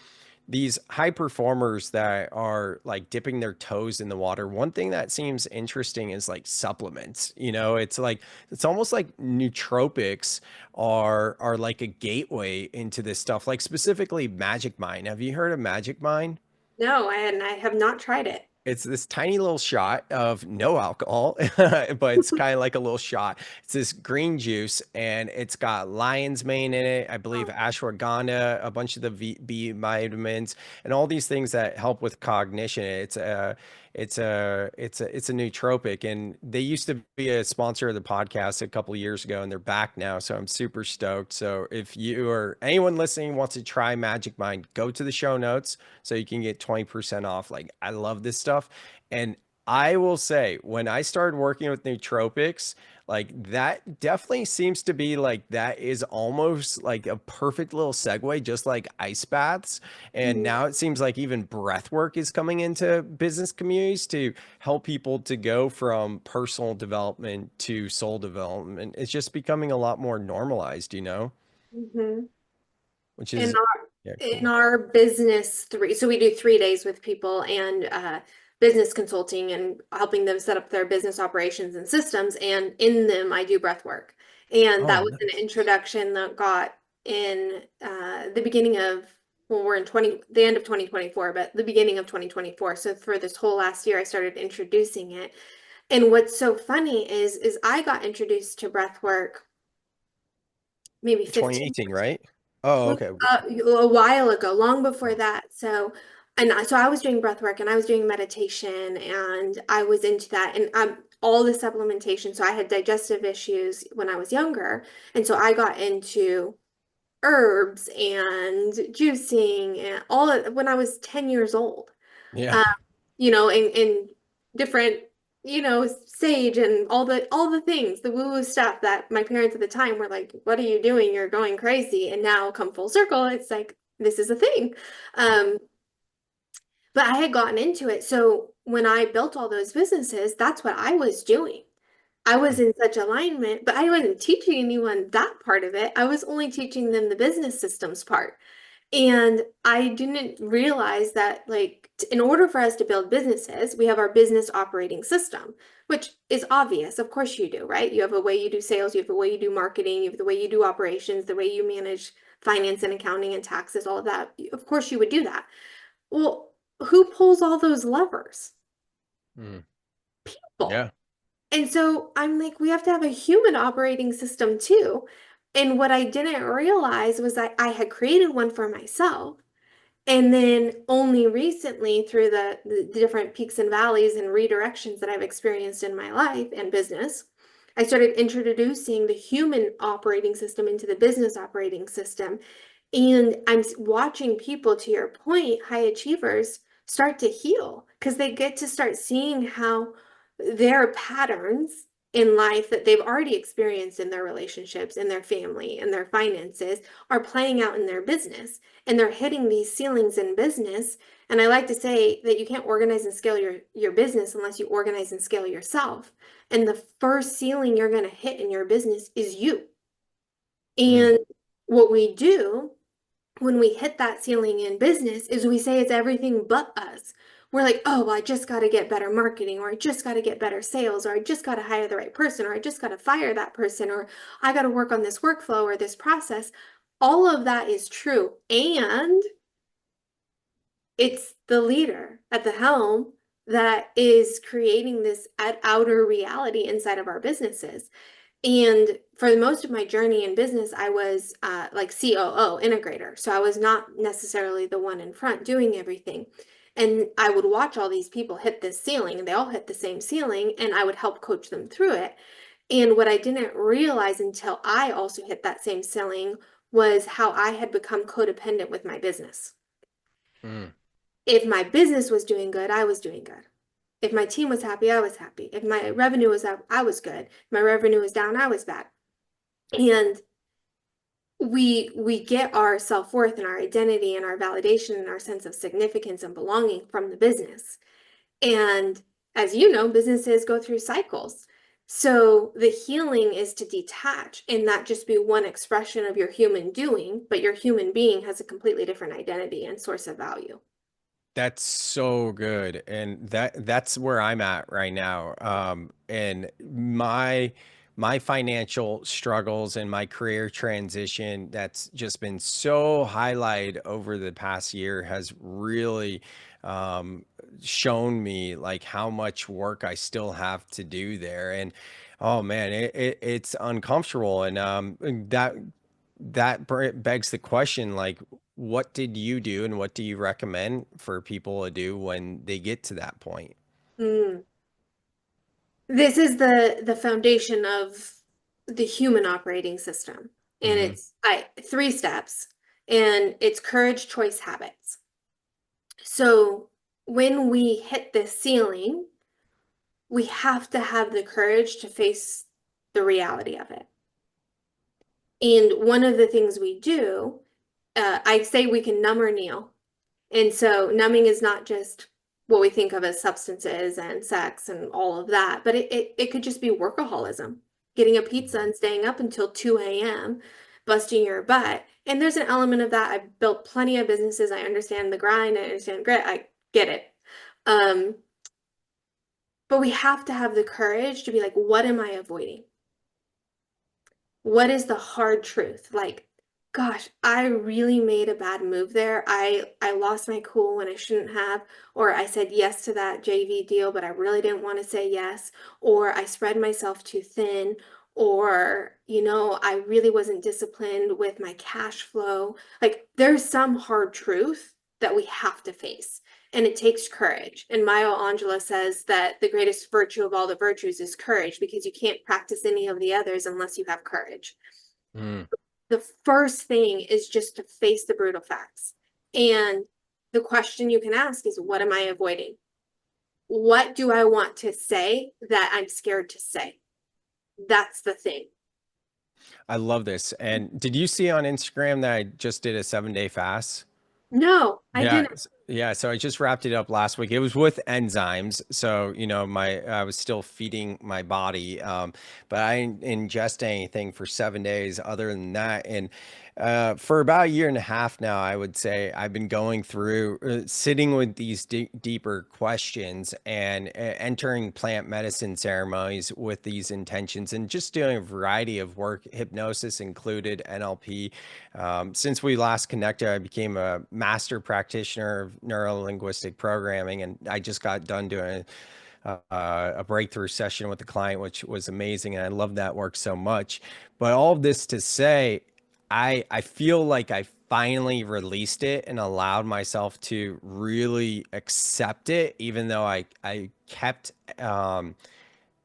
these high performers that are like dipping their toes in the water, one thing that seems interesting is like supplements. It's like, it's almost like nootropics are like a gateway into this stuff, like specifically Magic Mind. Have you heard of Magic Mind? No, I have not tried it. It's this tiny little shot of no alcohol, but it's kind of like a little shot. It's this green juice, and it's got lion's mane in it. I believe Oh, ashwagandha, a bunch of the B vitamins, and all these things that help with cognition. It's a nootropic, and they used to be a sponsor of the podcast a couple of years ago, and they're back now. So I'm super stoked. So if you or anyone listening wants to try Magic Mind, go to the show notes so you can get 20% off. Like, I love this stuff. And I will say, when I started working with nootropics, like that definitely seems to be like that is almost like a perfect little segue, just like ice baths. And mhm. now it seems like even breath work is coming into business communities to help people to go from personal development to soul development. It's just becoming a lot more normalized, Mhm. which In is, yeah, in cool. our business three, so we do 3 days with people and business consulting and helping them set up their business operations and systems. And in them, I do breath work. And Oh, that was an nice. introduction that got in the beginning of, well, we're in the end of 2024, but the beginning of 2024. So for this whole last year, I started introducing it. And what's so funny is I got introduced to breath work maybe 15 2018, years right? Oh, okay. a while ago, long before that. So, so I was doing breath work and I was doing meditation and I was into that and all the supplementation. So I had digestive issues when I was younger. And so I got into herbs and juicing and when I was 10 years old. Yeah. Um, and different, sage and all the things, the woo-woo stuff that my parents at the time were like, "What are you doing? You're going crazy." And now come full circle, it's like this is a thing. Um, but I had gotten into it. So when I built all those businesses, that's what I was doing. I was in such alignment, but I wasn't teaching anyone that part of it. I was only teaching them the business systems part. And I didn't realize that, like, in order for us to build businesses, we have our business operating system, which is obvious. Of course, you do, right? You have a way you do sales, you have the way you do marketing, you have the way you do operations, the way you manage finance and accounting and taxes, all of that. Of course, you would do that. Well, who pulls all those levers? Mm, People. yeah. And so I'm like, we have to have a human operating system too. And what I didn't realize was that I had created one for myself. And then only recently, through the different peaks and valleys and redirections that I've experienced in my life and business, I started introducing the human operating system into the business operating system. And I'm watching people, to your point, high achievers, start to heal because they get to start seeing how their patterns in life that they've already experienced in their relationships, in their family, and their finances are playing out in their business. And they're hitting these ceilings in business. And I like to say that you can't organize and scale your business unless you organize and scale yourself. And the first ceiling you're going to hit in your business is you. Mm, And what we do when we hit that ceiling in business is we say it's everything but us. We're like, oh, well, I just got to get better marketing, or I just got to get better sales, or I just got to hire the right person, or I just got to fire that person, or I got to work on this workflow or this process. All of that is true. And it's the leader at the helm that is creating this outer reality inside of our businesses. And for most of my journey in business, I was like COO, integrator. So I was not necessarily the one in front doing everything. And I would watch all these people hit this ceiling, and they all hit the same ceiling, and I would help coach them through it. And what I didn't realize until I also hit that same ceiling was how I had become codependent with my business. mm. If my business was doing good, I was doing good. If my team was happy, I was happy. If my revenue was up, I was good. If my revenue was down, I was bad. And we get our self-worth and our identity and our validation and our sense of significance and belonging from the business. And as you know, businesses go through cycles. So the healing is to detach and not just be one expression of your human doing, but your human being has a completely different identity and source of value. That's so good. And that's where I'm at right now. And my financial struggles and my career transition that's just been so highlighted over the past year has really shown me like how much work I still have to do there. And oh man, it's uncomfortable. And begs the question, like, what did you do and what do you recommend for people to do when they get to that point? Mm. This is the foundation of the human operating system. And Hmm. it's 3 steps, and it's courage, choice, habits. So when we hit this ceiling, we have to have the courage to face the reality of it. And one of the things we do, I say we can numb or kneel. And so numbing is not just what we think of as substances and sex and all of that, but it could just be workaholism, getting a pizza and staying up until 2 a.m., busting your butt. And there's an element of that. I've built plenty of businesses. I understand the grind. I understand grit. I get it. Um, but we have to have the courage to be like, what am I avoiding? What is the hard truth? Like, gosh, I really made a bad move there. I lost my cool when I shouldn't have, or I said yes to that JV deal, but I really didn't want to say yes, or I spread myself too thin, or, I really wasn't disciplined with my cash flow. Like, there's some hard truth that we have to face. And it takes courage. And Maya Angelou says that the greatest virtue of all the virtues is courage, because you can't practice any of the others unless you have courage. Mm. The first thing is just to face the brutal facts. And the question you can ask is, what am I avoiding? What do I want to say that I'm scared to say? That's the thing. I love this. And did you see on Instagram that I just did a 7-day fast? No, I Yeah, didn't. yeah. So I just wrapped it up last week. It was with enzymes. So, I was still feeding my body, but I didn't ingest anything for 7 days other than that. And for about a year and a half now, I would say I've been going through sitting with these deeper questions and entering plant medicine ceremonies with these intentions and just doing a variety of work, hypnosis included, NLP. Since we last connected, I became a master practitioner of neuro-linguistic programming, and I just got done doing a breakthrough session with the client, which was amazing, and I love that work so much. But all of this to say, I feel like I finally released it and allowed myself to really accept it, even though I kept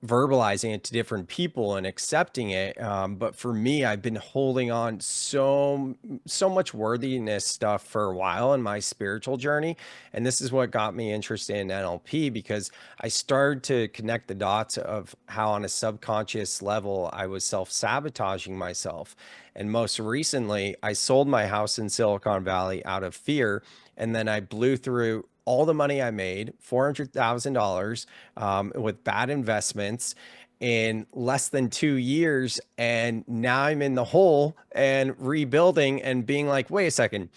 verbalizing it to different people and accepting it. But for me, I've been holding on so much worthiness stuff for a while in my spiritual journey. And this is what got me interested in NLP, because I started to connect the dots of how on a subconscious level I was self-sabotaging myself. And most recently, I sold my house in Silicon Valley out of fear. And then I blew through all the money I made, $400,000, with bad investments in less than 2 years. And now I'm in the hole and rebuilding and being like, wait a second.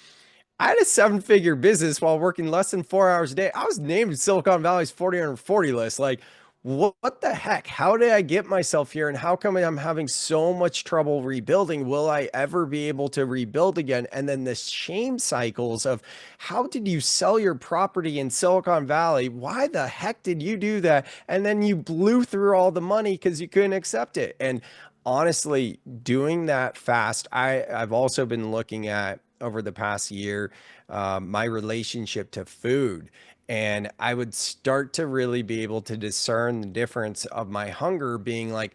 I had a 7-figure business while working less than 4 hours a day. I was named Silicon Valley's 40 under 40 list. Like, what the heck? How did I get myself here? And how come I'm having so much trouble rebuilding? Will I ever be able to rebuild again? And then the shame cycles of, how did you sell your property in Silicon Valley? Why the heck did you do that? And then you blew through all the money because you couldn't accept it. And honestly, doing that fast, I've also been looking at over the past year, my relationship to food. And I would start to really be able to discern the difference of my hunger being like,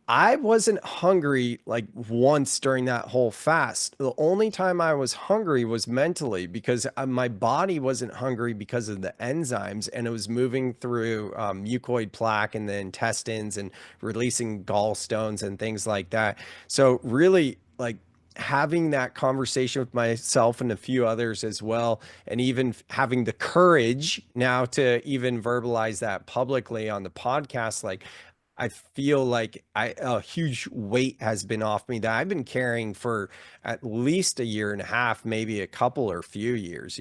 I wasn't hungry like once during that whole fast. The only time I was hungry was mentally, because my body wasn't hungry because of the enzymes, and it was moving through mucoid plaque in the intestines and releasing gallstones and things like that. So really, like, having that conversation with myself and a few others as well, and even having the courage now to even verbalize that publicly on the podcast, like, I feel like a huge weight has been off me that I've been carrying for at least a year and a half, maybe a couple or few years.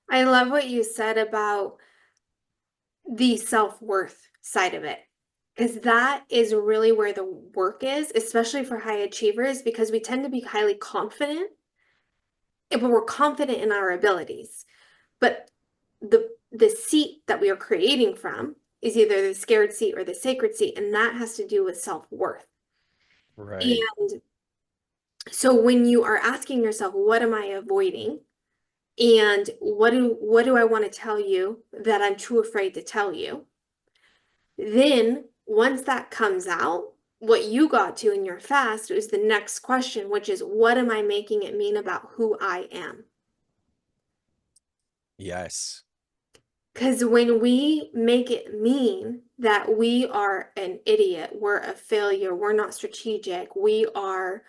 I love what you said about the self-worth side of it, because that is really where the work is, especially for high achievers, because we tend to be highly confident, but we're confident in our abilities. But the seat that we are creating from is either the scared seat or the sacred seat, and that has to do with self-worth. Right. And so when you are asking yourself, what am I avoiding? And what do I want to tell you that I'm too afraid to tell you? Then once that comes out, what you got to in your fast is the next question, which is, what am I making it mean about who I am? Yes. Because when we make it mean that we are an idiot, we're a failure, we're not strategic, we are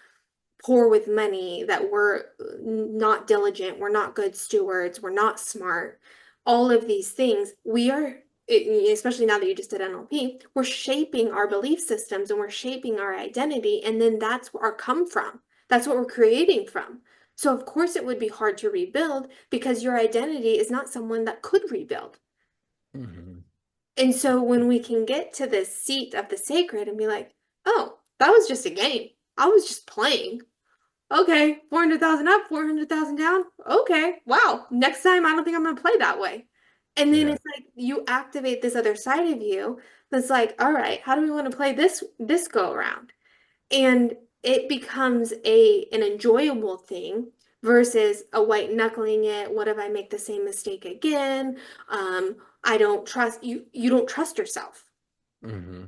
poor with money, that we're not diligent, we're not good stewards, we're not smart, all of these things, we are, especially now that you just did NLP, we're shaping our belief systems and we're shaping our identity. And then that's where our come from. That's what we're creating from. So, of course, it would be hard to rebuild because your identity is not someone that could rebuild. Mm-hmm. And so, when we can get to the seat of the sacred and be like, oh, that was just a game, I was just playing. Okay, 400,000 up, 400,000 down. Okay, wow. Next time, I don't think I'm going to play that way. And then Yeah. it's like you activate this other side of you that's like, all right, how do we want to play this go around? And it becomes an enjoyable thing versus a white knuckling it. What if I make the same mistake again? I don't trust you. You don't trust yourself. Mm-hmm.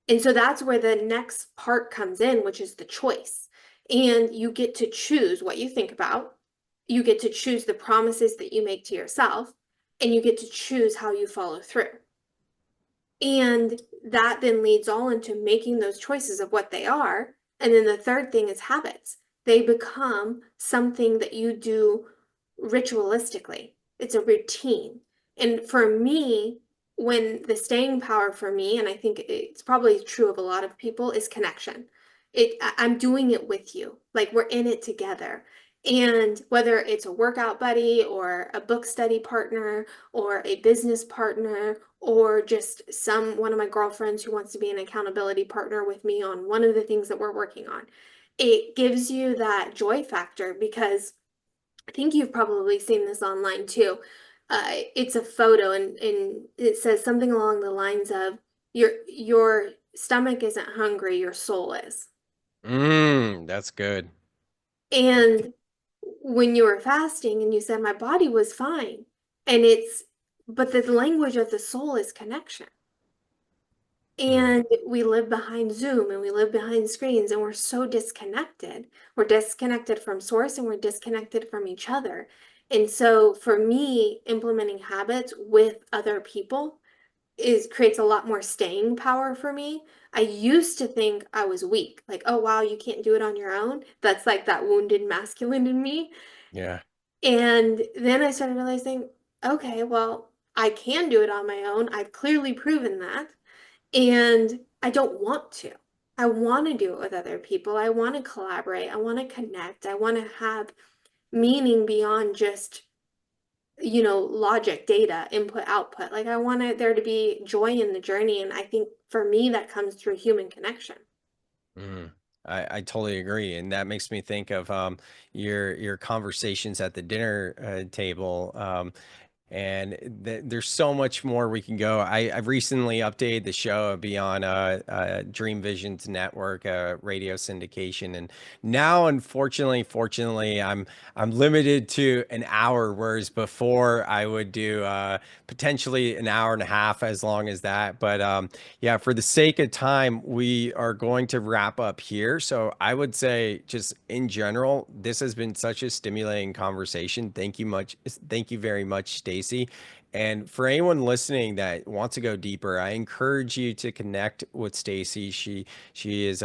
And so that's where the next part comes in, which is the choice. And you get to choose what you think about. You get to choose the promises that you make to yourself, and you get to choose how you follow through. And that then leads all into making those choices of what they are. And then the third thing is habits. They become something that you do ritualistically. It's a routine. And for me, when the staying power for me, and I think it's probably true of a lot of people, is connection. I'm doing it with you. Like we're in it together. And whether it's a workout buddy or a book study partner or a business partner or just one of my girlfriends who wants to be an accountability partner with me on one of the things that we're working on, it gives you that joy factor because I think you've probably seen this online too. It's a photo and it says something along the lines of your stomach isn't hungry, your soul is. That's good. And when you were fasting and you said my body was fine, and but the language of the soul is connection. Mm. And we live behind Zoom and we live behind screens and we're so disconnected. We're disconnected from source and we're disconnected from each other. And so for me, implementing habits with other people creates a lot more staying power for me. I used to think I was weak, like, oh wow, you can't do it on your own. That's like that wounded masculine in me. Yeah. And then I started realizing, okay, well, I can do it on my own. I've clearly proven that. And I don't want to. I want to do it with other people. I want to collaborate. I want to connect. I want to have meaning beyond just, logic, data, input, output. Like I want there to be joy in the journey. And I think for me, that comes through human connection. Mm. I totally agree, and that makes me think of your conversations at the dinner table. And there's so much more we can go. I've recently updated the show to be on Dream Visions Network, radio syndication, and now, fortunately, I'm limited to an hour, whereas before I would do potentially an hour and a half, as long as that. But yeah, for the sake of time, we are going to wrap up here. So I would say, just in general, this has been such a stimulating conversation. Thank you very much, Staci. And for anyone listening that wants to go deeper, I encourage you to connect with Staci. She is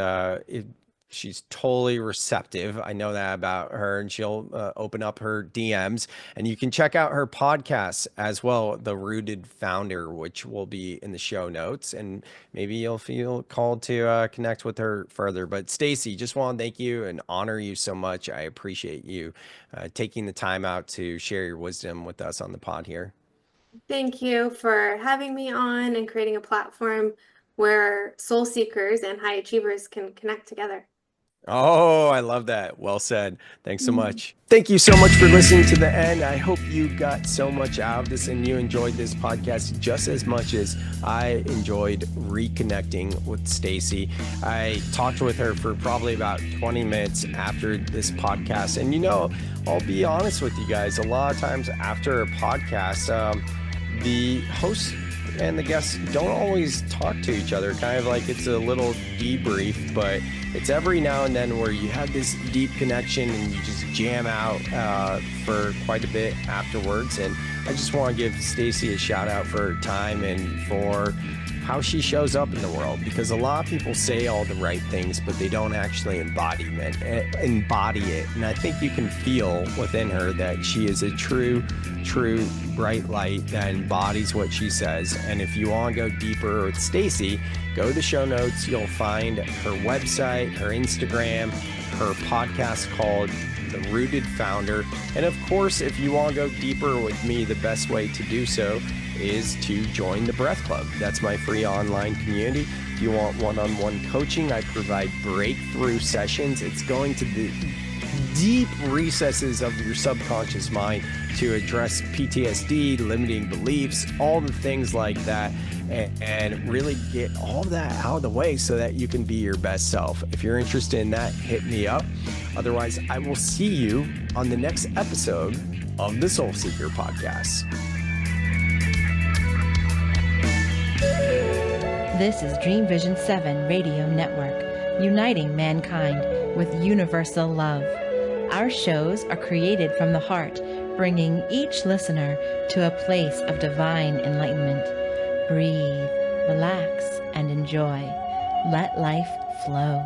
she's totally receptive. I know that about her, and she'll open up her DMs. And you can check out her podcast as well, The Rooted Founder, which will be in the show notes. And maybe you'll feel called to connect with her further. But Staci, just want to thank you and honor you so much. I appreciate you taking the time out to share your wisdom with us on the pod here. Thank you for having me on and creating a platform where soul seekers and high achievers can connect together. Oh, I love that. Well said. Thanks so much. Thank you so much for listening to the end. I hope you got so much out of this and you enjoyed this podcast just as much as I enjoyed reconnecting with Staci. I talked with her for probably about 20 minutes after this podcast. And I'll be honest with you guys, a lot of times after a podcast, the host and the guests don't always talk to each other, kind of like it's a little debrief, but it's every now and then where you have this deep connection and you just jam out for quite a bit afterwards. And I just want to give Staci a shout out for her time and for how she shows up in the world, because a lot of people say all the right things, but they don't actually embody it. And I think you can feel within her that she is a true bright light that embodies what she says. And if you want to go deeper with Staci, go to the show notes. You'll find her website, her Instagram, her podcast called The Rooted Founder. And of course, if you want to go deeper with me, the best way to do so is to join the Breath Club. That's my free online community. If you want one-on-one coaching, I provide breakthrough sessions. It's going to the deep recesses of your subconscious mind to address PTSD, limiting beliefs, all the things like that, and really get all that out of the way so that you can be your best self. If you're interested in that, hit me up. Otherwise, I will see you on the next episode of the Soul Seeker podcast. This is Dream Vision 7 Radio Network, uniting mankind with universal love. Our shows are created from the heart, bringing each listener to a place of divine enlightenment. Breathe, relax, and enjoy. Let life flow.